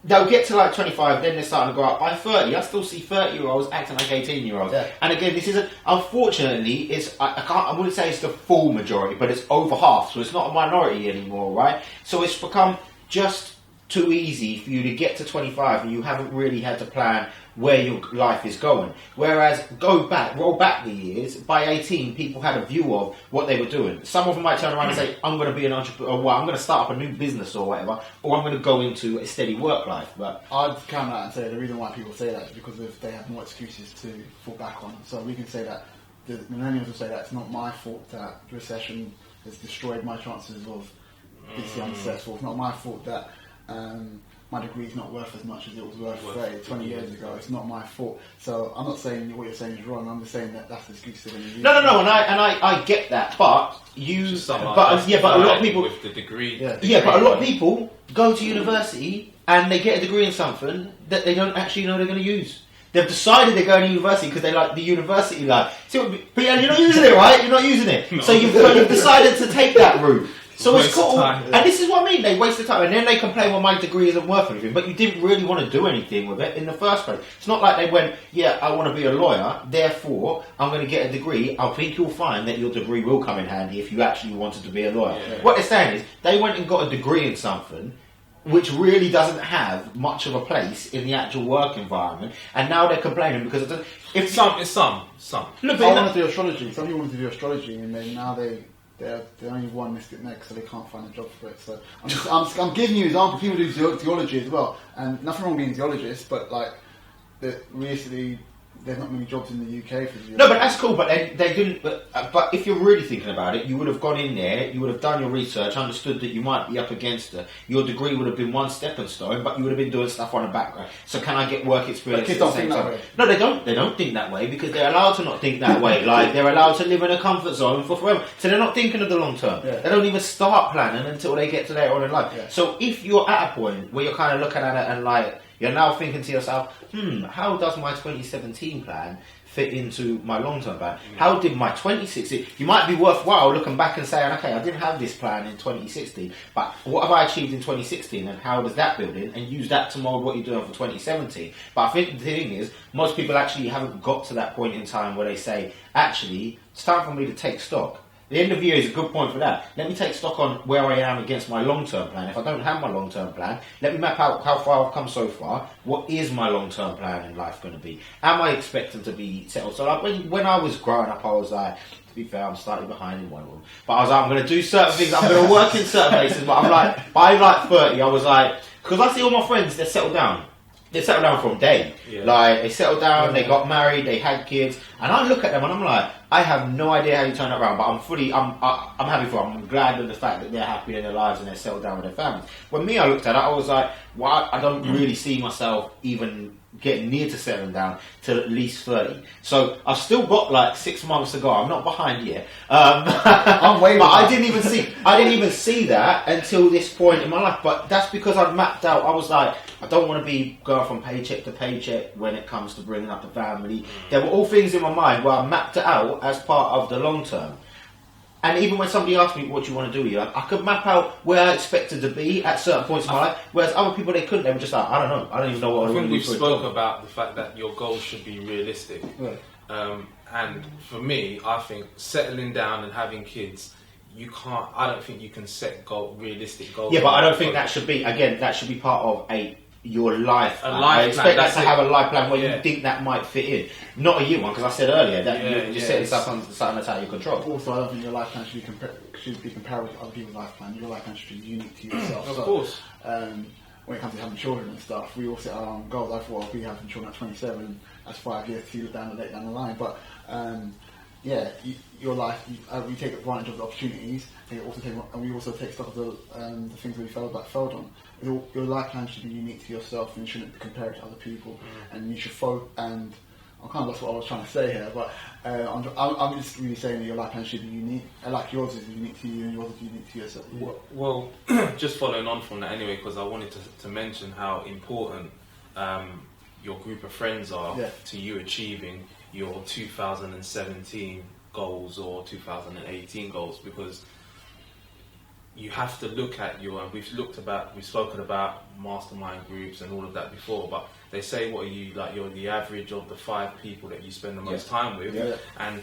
they'll get to like 25, then they're starting to go up. By 30, I still see 30-year-olds acting like 18-year-olds. Yeah. And again, this isn't, unfortunately, I wouldn't say it's the full majority, but it's over half, so it's not a minority anymore, right? So it's become just too easy for you to get to 25 and you haven't really had to plan where your life is going. Whereas roll back the years, by 18 people had a view of what they were doing. Some of them might turn around and say, I'm going to be an entrepreneur, or I'm going to start up a new business or whatever, or I'm going to go into a steady work life. But I'd counter that and say the reason why people say that is because they have more excuses to fall back on. So we can say that, the millennials will say that it's not my fault that the recession has destroyed my chances of being successful. It's not my fault that my degree is not worth as much as it was worth, Worth say, 20 years years ago. ago. It's not my fault. So I'm not saying what you're saying is wrong. I'm just saying that that's the excuse they're going to use. No, and I get that, but Just some but a lot of people with the degree. Yeah. but a lot of people go to university and they get a degree in something that they don't actually know they're going to use. They've decided they're going to university because they like the university life. But yeah, you're not using it, right? You're not using it. No. So you've decided to take that route. So it's Waste of cool. time. And this is what I mean. They waste the time. And then they complain, well, my degree isn't worth anything. But you didn't really want to do anything with it in the first place. It's not like they went, yeah, I want to be a lawyer, therefore I'm going to get a degree. I think you'll find that your degree will come in handy if you actually wanted to be a lawyer. Yeah. What they're saying is they went and got a degree in something which really doesn't have much of a place in the actual work environment, and now they're complaining because it doesn't. If It's some. look, I want to do astrology. Some people want to do astrology, and then now they're only one mystic next, so they can't find a job for it. So I'm giving you examples. People do theology as well, and nothing wrong being theologists, but like recently there's not many jobs in the UK for you. No, but that's cool. But they didn't. But if you're really thinking about it, you would have gone in there, you would have done your research, understood that you might be up against it. Your degree would have been one stepping stone, but you would have been doing stuff on the background. So can I get work experience? But kids at the don't same think that time? way. No, they don't. They don't think that way because they're allowed to not think that way. Like they're allowed to live in a comfort zone for forever. So they're not thinking of the long term. Yeah. They don't even start planning until they get to later on in life. Yeah. So if you're at a point where you're kind of looking at it and like you're now thinking to yourself, how does my 2017 plan fit into my long-term plan? How did my 2016... You might be worthwhile looking back and saying, okay, I didn't have this plan in 2016, but what have I achieved in 2016 and how does that build in? And use that to mould what you're doing for 2017. But I think the thing is, most people actually haven't got to that point in time where they say, actually, it's time for me to take stock. The end of year is a good point for that. Let me take stock on where I am against my long-term plan. If I don't have my long-term plan, let me map out how far I've come so far. What is my long-term plan in life going to be? Am I expecting to be settled? So like when I was growing up, I was like, to be fair, I'm slightly behind in one of them. But I was like, I'm going to do certain things. I'm going to work in certain places. But I'm like, by like 30, I was like, because I see all my friends, they're settled down. They settled down from day. Yeah. Like, they settled down, they got married, they had kids. And I look at them and I'm like, I have no idea how you turn that around, but I'm happy for them. I'm glad of the fact that they're happy in their lives and they're settled down with their families. When me, I looked at it, I was like, well, I don't really see myself even getting near to settling down till at least 30. So I've still got like 6 months to go. I'm not behind yet. I'm way but I behind. didn't even see that until this point in my life. But that's because I've mapped out. I was like, I don't want to be going from paycheck to paycheck when it comes to bringing up the family. There were all things in my mind where I mapped it out as part of the long term. And even when somebody asked me, what do you want to do here? I could map out where I expected to be at certain points in my life, whereas other people, they couldn't. They were just like, I don't know. I don't even know what I I want think to we do. for a spoke job. about the fact that your goals should be realistic. Right. And for me, I think settling down and having kids, I don't think you can set realistic goals. Yeah, but I don't think that should be, again, that should be part of your life. A plan. life I plan, expect that that's to it. have a life plan where Yeah. you think that might fit in. Not a year one, because I said earlier that you're Yeah, setting it's- stuff on something that's out of your control. Also, I don't think your life plan should be comparable to other people's life plan. Your life plan should be unique to yourself. Of course. When it comes to having children and stuff, we all set our own goals. I thought I'll be having children at 27. That's 5 years to down the line. But your life, we take advantage of the opportunities, and we also take stock of the things that we failed on. Your life plan should be unique to yourself, and you shouldn't compare it to other people. And you should and I kind of lost what I was trying to say here, but I'm just really saying that your life plan should be unique. Like yours is unique to you, and yours is unique to yourself. Well, just following on from that anyway, because I wanted to mention how important your group of friends are to you achieving your 2017 goals or 2018 goals, because you have to look at we've spoken about mastermind groups and all of that before, but they say, what are you, like, you're the average of the 5 people that you spend the most time with. Yeah. And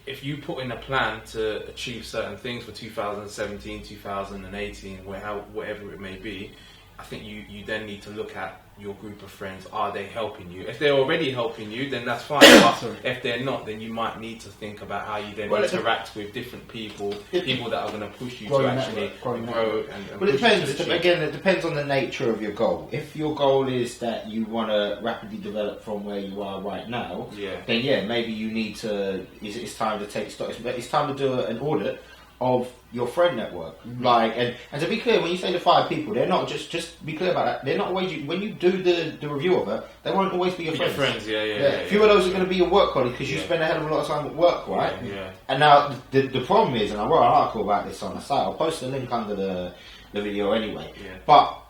if you put in a plan to achieve certain things for 2017, 2018, whatever it may be, I think you then need to look at your group of friends. Are they helping you? If they're already helping you, then that's fine. But if they're not, then you might need to think about how you then interact with different people that are going to push you to actually grow. And Well, it push you to depends. achieve. Again, it depends on the nature of your goal. If your goal is that you want to rapidly develop from where you are right now, then maybe you need to. It's time to take stock. It's time to do an audit of your friend network. Like, and to be clear, when you say the 5 people, they're not just be clear about that. They're not always when you do the review of it. They won't always be your friends. A few of those are going to be your work colleagues because you spend a hell of a lot of time at work, right? Yeah. And now the problem is, and I wrote an article about this on the site. I'll post a link under the video anyway. Yeah. But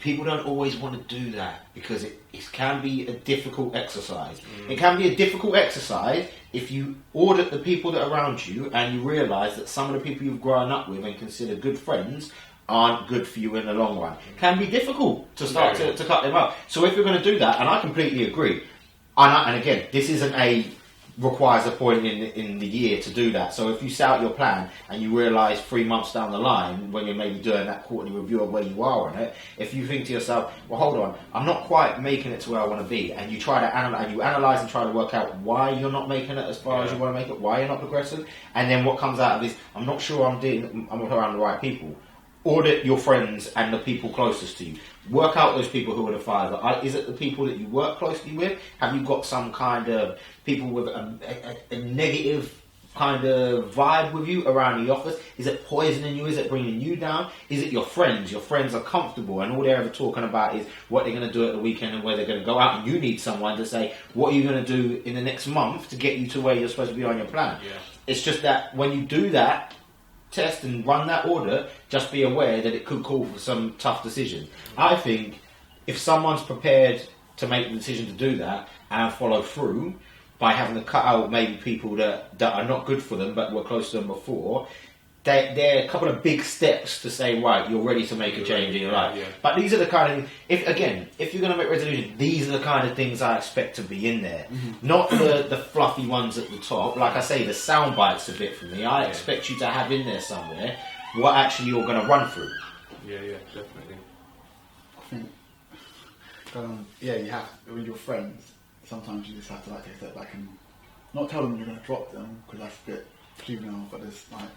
people don't always want to do that because it can be a difficult exercise. It can be a difficult exercise if you audit the people that are around you and you realise that some of the people you've grown up with and consider good friends aren't good for you in the long run. It can be difficult to start to cut them out. So if you're going to do that, and I completely agree, and again, this isn't requires a point in the year to do that. So if you set out your plan and you realise 3 months down the line, when you're maybe doing that quarterly review of where you are on it, if you think to yourself, well, hold on, I'm not quite making it to where I want to be, and you try to analyse and try to work out why you're not making it as far as you want to make it, why you're not progressing, and then what comes out of this, I'm not sure I'm around the right people. Audit your friends and the people closest to you. Work out those people who are the 5. Is it the people that you work closely with? Have you got some kind of people with a negative kind of vibe with you around the office? Is it poisoning you? Is it bringing you down? Is it your friends? Your friends are comfortable and all they're ever talking about is what they're going to do at the weekend and where they're going to go out, and you need someone to say, what are you going to do in the next month to get you to where you're supposed to be on your plan? Yeah. It's just that when you do that, test and run that audit, just be aware that it could call for some tough decisions. I think if someone's prepared to make the decision to do that and follow through by having to cut out maybe people that are not good for them but were close to them before, they're a couple of big steps to say, right, you're ready to make a change in your life. Yeah. But these are the kind of, if you're going to make resolutions, these are the kind of things I expect to be in there. Not the fluffy ones at the top. Like I say, the sound bites a bit for me. I expect you to have in there somewhere what actually you're going to run through. Yeah, definitely. I think, you have, with your friends, sometimes you just have to take a step back and not tell them you're going to drop them, because that's a bit juvenile, but it's like,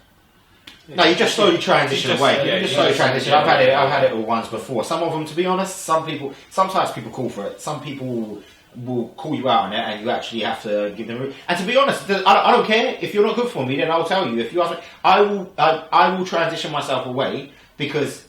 no, you just slowly transition away. You just slowly transition. Yeah, I've had it all once before. Some of them, to be honest, sometimes people call for it. Some people will call you out on it, and you actually have to give them. And to be honest, I don't care if you're not good for me. Then I'll tell you. If you ask me, I will transition myself away because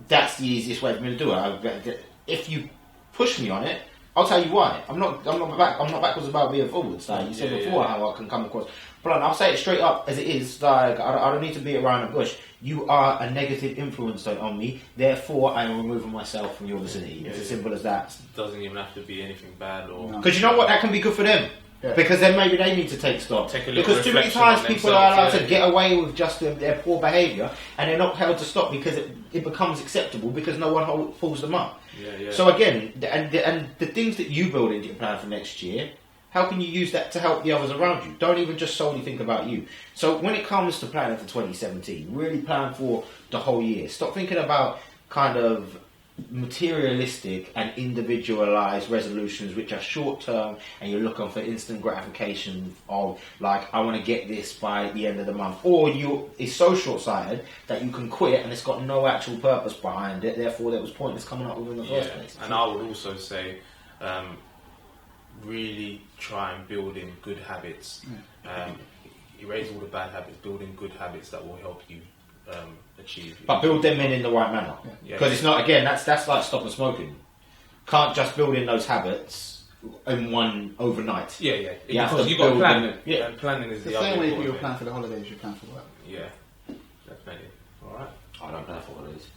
that's the easiest way for me to do it. If you push me on it, I'll tell you why. I'm not backwards about being forwards. Like you said before, how I can come across. But I'll say it straight up as it is. Like I don't need to beat around the bush. You are a negative influence on me. Therefore, I am removing myself from your vicinity. It's as simple as that. It doesn't even have to be anything bad or. Because you know what, that can be good for them. Yeah. Because then maybe they need to take stock. Because too many times people are allowed to get away with just their poor behaviour, and they're not held to stop because it becomes acceptable because no one pulls them up. So again, and the things that you build into your plan for next year, how can you use that to help the others around you? Don't even just solely think about you. So when it comes to planning for 2017, really plan for the whole year. Stop thinking about kind of materialistic and individualized resolutions which are short term and you're looking for instant gratification of like, I want to get this by the end of the month, or it's so short-sighted that you can quit and it's got no actual purpose behind it, therefore there was pointless coming up with in the first place. And I would also say really try and build in good habits. Erase all the bad habits, build in good habits that will help you achieve. But build them in the right manner. Because it's not, again, that's like stopping smoking. Can't just build in those habits in one overnight. Yeah. Because you've got to plan. And planning is the same way you plan for the holidays, you plan for work. Yeah, definitely. Alright. I don't plan for holidays.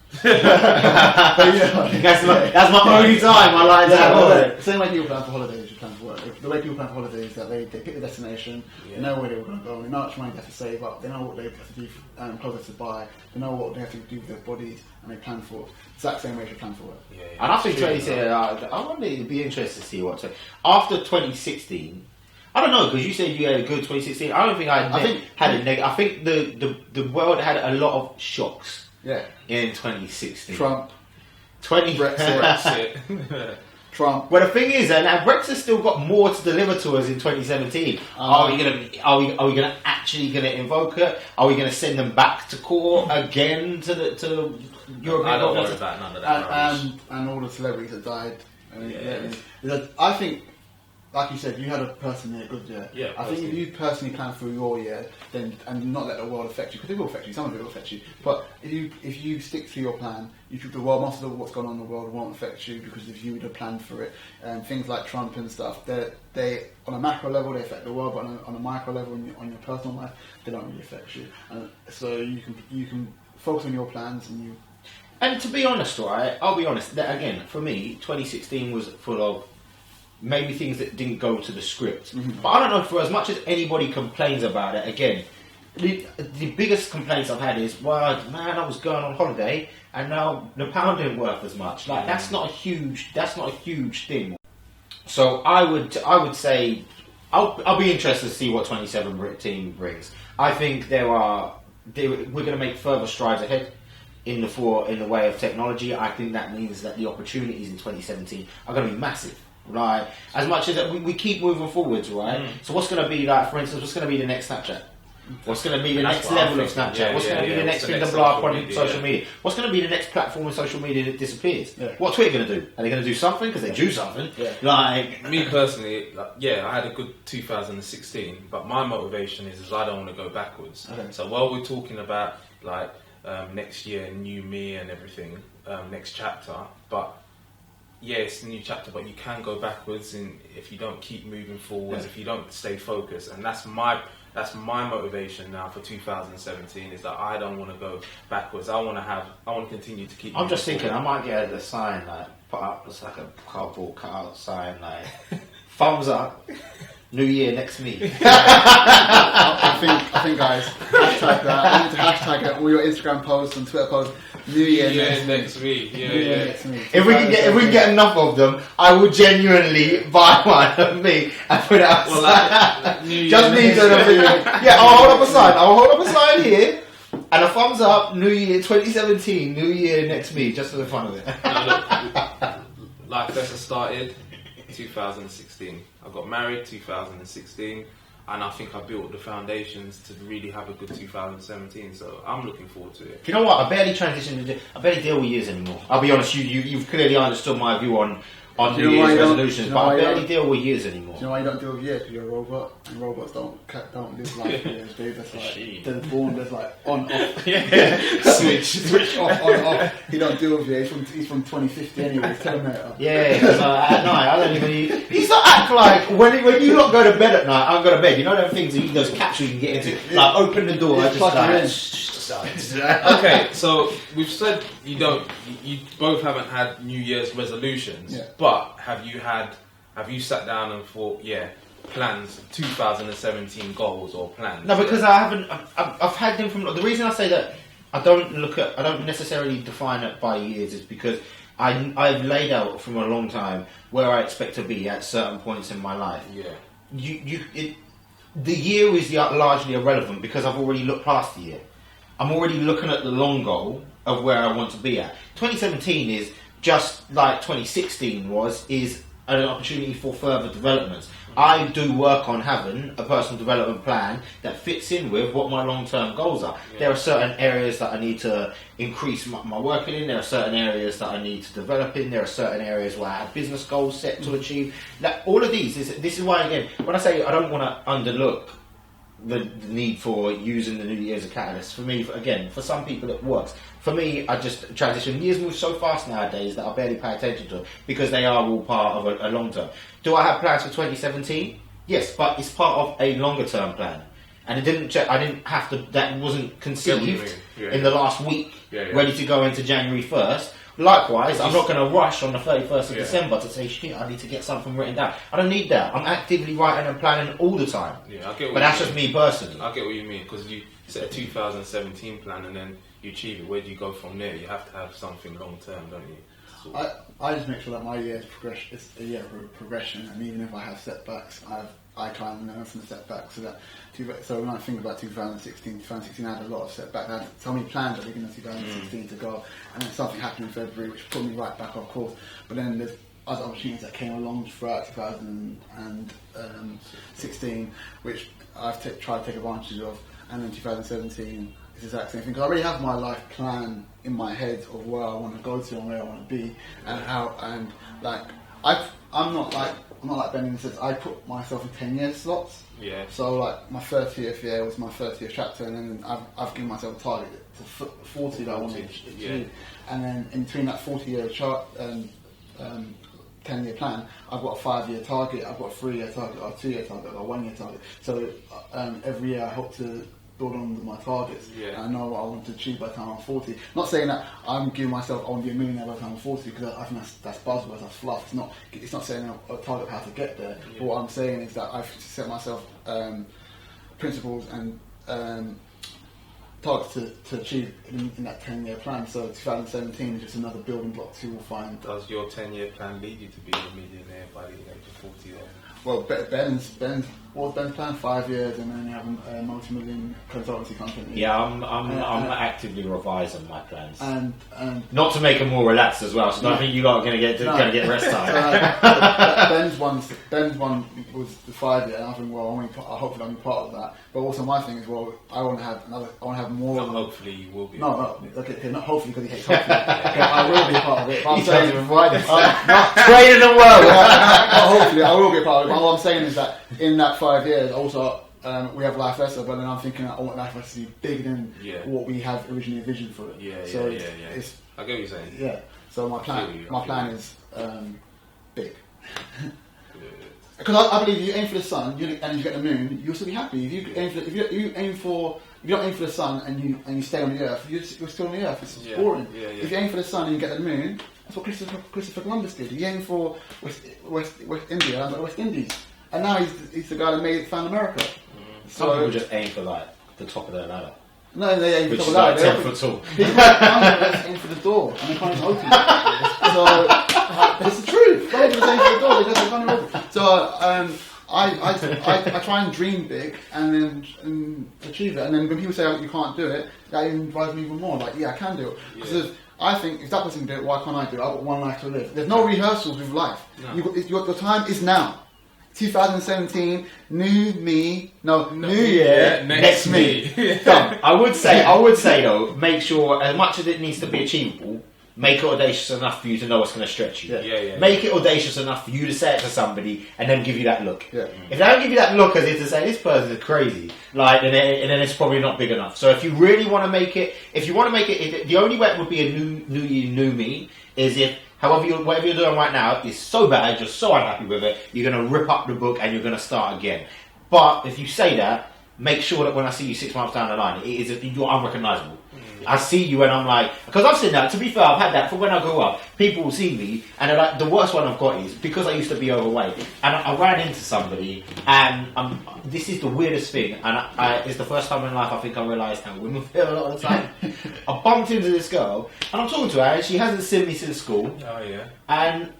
That's my only time I like to have holiday. Same way people plan for holidays, you plan for work. The way people plan for holidays is that they pick the destination, they know where they were going to go, they know how much money they have to save up, they know what they have to do, clothes to buy, they know what they have to do with their bodies, and they plan for it. Exact same way you plan for work. And I think I wonder, it'd be interesting to see what after 2016. I don't know, because you said you had a good 2016. I don't think had a negative. I think the world had a lot of shocks. In 2016. Trump. Brexit. Trump. Well, the thing is, and Brexit still got more to deliver to us in 2017. Are we gonna actually invoke it? Are we gonna send them back to court again to the European? I don't worry about none of that. And all the celebrities that died. I think like you said, you had a personally a good year. Yeah, I think if you personally plan through your year, then and not let the world affect you, because it will affect you. Some of it will affect you. But if you stick to your plan, the world, most of what's going on in the world won't affect you, because if you would have planned for it. And things like Trump and stuff, they on a macro level they affect the world, but on a micro level, on your personal life, they don't really affect you. And so you can focus on your plans and you. And to be honest, right, I'll be honest, that again, for me, 2016 was full of maybe things that didn't go to the script. Mm-hmm. But I don't know, for as much as anybody complains about it, again, the biggest complaints I've had is, well, man, I was going on holiday and now the pound ain't worth as much. Like, that's not a huge thing. So I would say, I'll be interested to see what 27 brings. I think we're going to make further strides ahead in the way of technology. I think that means that the opportunities in 2017 are going to be massive. Right, as much as we keep moving forwards, right? So what's going to be like, for instance, what's going to be the next Snapchat? What's going to be the next level of Snapchat? What's going to be the next thing to blow up on social media? What's going to be the next platform on social media that disappears? Yeah. What's Twitter going to do? Are they going to do something? Because they do something. Yeah. Like me personally, I had a good 2016, but my motivation is I don't want to go backwards. Okay. So while we're talking about like next year, new me and everything, next chapter, but yeah, it's a new chapter, but you can go backwards, and if you don't keep moving forwards, if you don't stay focused, and that's my motivation now for 2017, is that I don't want to go backwards. I want to continue to keep. I'm just thinking, I might get a sign like put up, it's like a cardboard cutout sign like thumbs up. New year, next me. I think, guys, hashtag that. I need to hashtag it, all your Instagram posts and Twitter posts. New year, next me. Next me. If we can get enough of them, I will genuinely buy one of me and put it outside. Well, just me doing a video. Yeah, I'll hold up a sign. I'll hold up a sign here. And a thumbs up, New Year 2017, New Year, next me, just for the fun of it. Lifessa started 2016. I got married 2016, and I think I built the foundations to really have a good 2017. So I'm looking forward to it. Do you know what? I barely deal with years anymore. I'll be honest, you've clearly understood my view on New Year's resolutions, but I barely deal with years anymore. Do you know why you don't deal with years? Because you're a robot, and robots don't live life years. They're just like, they're born, there's like on, off. Switch off, on, off. He don't deal with years. He's from 2050 anyway, Terminator. Yeah, because at night, I don't even... He's not act like, when you lot go to bed at night, I go to bed, you know them things, those capsules you can get into, like open the door, I just Okay, so we've said you both haven't had New Year's resolutions, but have you sat down and thought, plans, 2017 goals or plans? No, because I haven't. I've had them from. The reason I say that I don't necessarily define it by years is because I've laid out from a long time where I expect to be at certain points in my life. Yeah. The year is largely irrelevant because I've already looked past the year. I'm already looking at the long goal of where I want to be at. 2017 is just like 2016 is an opportunity for further developments. I do work on having a personal development plan that fits in with what my long-term goals are. Yeah. There are certain areas that I need to increase my working in. There are certain areas that I need to develop in. There are certain areas where I have business goals set to achieve. Like, all of this is why, again, when I say I don't want to underlook the need for using the New Year as a catalyst. For me, for some people it works. For me, I just transition. Years move so fast nowadays that I barely pay attention to it because they are all part of a long term. Do I have plans for 2017? Yes, but it's part of a longer term plan. And that wasn't conceived in the last week, ready to go into January 1st. Likewise, I'm not going to rush on the 31st of December to say, shit, I need to get something written down. I don't need that. I'm actively writing and planning all the time. Yeah, I get what but that's just me personally. I get what you mean, because you set a 2017 plan and then you achieve it. Where do you go from there? You have to have something long term, don't you? I just make sure that my year is a year of progression, and even if I have setbacks, I try and learn from the setbacks. So when I think about 2016 I had a lot of setbacks. I had so many plans at the beginning of 2016 to go, and then something happened in February which put me right back off course. But then there's other opportunities that came along throughout 2016 which I've tried to take advantage of, and then 2017 is the exact same thing. Because I already have my life plan in my head of where I want to go to and where I want to be, and I'm not like I'm not like Ben in the sense I put myself in 10-year slots. Yeah. So like my 30th year was my 30th chapter, and then I've given myself a target to 40 that I want to achieve. Yeah. And then in between that 40-year chart 10-year plan, I've got a 5-year target, I've got a 3-year target, or a 2-year target, or a 1-year target. So every year I hope to build on my targets. Yeah. And I know what I want to achieve by the time I'm 40. Not saying that I'm giving myself I want to be a millionaire by the time I'm 40, because I think that's buzzwords, that's fluff. It's not saying a target how to get there. Yeah. But what I'm saying is that I've set myself principles and targets to achieve in that 10-year plan. So 2017 is just another building block to find. Does your 10-year plan lead you to be a millionaire by the age of 40 then? Well, Ben's what was Ben's plan? 5 years, and then you have a multi-million consultancy company. Yeah, I'm actively revising my plans. And not to make them more relaxed as well. So I think you lot are going to get rest time. Ben's one was the 5 year, and I think hopefully I'll be part of that. But also my thing is, well, I want to have more. No, hopefully you will be. No, okay, not hopefully because he hates hopefully. Okay, I will be a part of it. But I'm saying, training the world. Hopefully I will be a part of it. But what I'm saying is that in that 5 years, also we have Lifessa, but then I'm thinking I want Lifessa to be bigger than what we have originally envisioned for it. Yeah. It's, I get what you're saying. Yeah. So my plan is big. Because I believe if you aim for the sun and you get the moon, you'll still be happy. If you don't aim for the sun and you stay on the earth, you're still on the earth. It's boring. Yeah. If you aim for the sun and you get the moon, that's what Christopher Columbus did. He aimed for West India, and West Indies, and now he's the guy that found America. Mm-hmm. Some people just aim for like the top of their ladder. No, they aim for the top of the like ladder. 10 foot tall. People aim for the door and they can't even open it. So it's the truth. They just aim for the door, they can't even open it. So I try and dream big and then achieve it. And then when people say you can't do it, that even drives me even more. Like, yeah, I can do it. Because I think if that person can do it, why can't I do it? I've got one life to live. There's no rehearsals with life. No. Your time is now. 2017, new year, next me. Done. I would say though, make sure as much as it needs to be achievable, make it audacious enough for you to know what's going to stretch you. Yeah. Make it audacious enough for you to say it to somebody and then give you that look. Yeah. If they don't give you that look as if to say this person is crazy, and then it's probably not big enough. So if you really want to make it, the only way it would be a new year, new me is if whatever you're doing right now is so bad, you're so unhappy with it, you're going to rip up the book and you're going to start again. But if you say that, make sure that when I see you 6 months down the line, you're unrecognisable. I see you and I'm like, because I've seen that, to be fair, I've had that from when I grew up. People will see me and they're like, the worst one I've got is because I used to be overweight and I ran into somebody and this is the weirdest thing, and it's the first time in life I think I realised how women feel a lot of the time. I bumped into this girl and I'm talking to her and she hasn't seen me since school. Oh yeah. And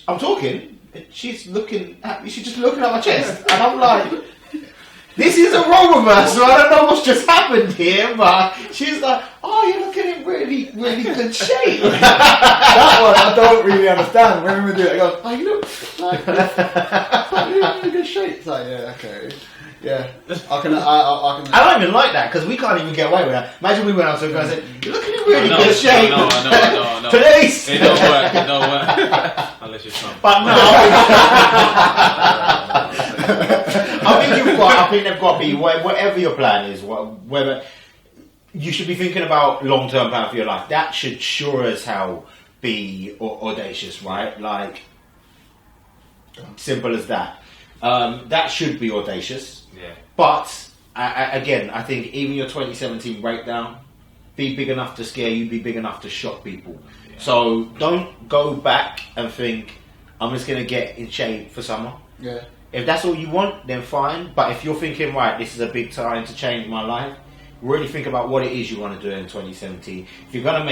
I'm talking, she's looking at me, she's just looking at my chest and I'm like, this is a role reversal. I don't know what's just happened here, but she's like, "Oh, you're looking in really, really good shape." That one I don't really understand. When we do it, I go, "Oh, you look like you're in really good shape." It's like, yeah, okay, yeah. I can. I don't even like that because we can't even get away with that. Imagine we went out to a girl and said, "You're looking in really good shape." No. Police. It don't work. Unless you're Trump. But no. I think they've got to be whatever your plan is. Whether you should be thinking about long-term plan for your life, that should sure as hell be audacious, right? Like simple as that. That should be audacious. Yeah. But again, I think even your 2017 breakdown, be big enough to scare you, be big enough to shock people. Yeah. So don't go back and think I'm just going to get in shape for summer. Yeah. If that's all you want, then fine. But if you're thinking, right, this is a big time to change my life, really think about what it is you want to do in 2017. If you're going to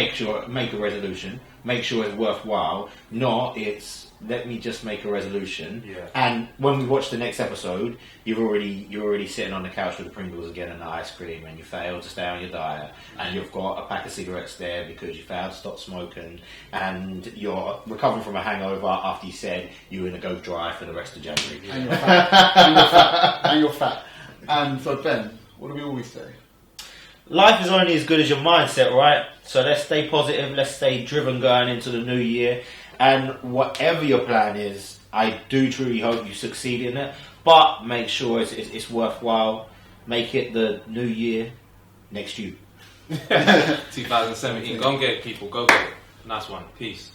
make a resolution, make sure it's worthwhile. Not it's let me just make a resolution. Yeah. And when we watch the next episode, you're already sitting on the couch with the Pringles again and the ice cream, and you failed to stay on your diet, and you've got a pack of cigarettes there because you failed to stop smoking, and you're recovering from a hangover after you said you were going to go dry for the rest of January. And you're fat. And so Ben, what do we always say? Life is only as good as your mindset, right? So let's stay positive, let's stay driven going into the new year. And whatever your plan is, I do truly hope you succeed in it, but make sure it's worthwhile. Make it the new year next you. 2017. Go and get it, people. Go get it. Nice one. Peace.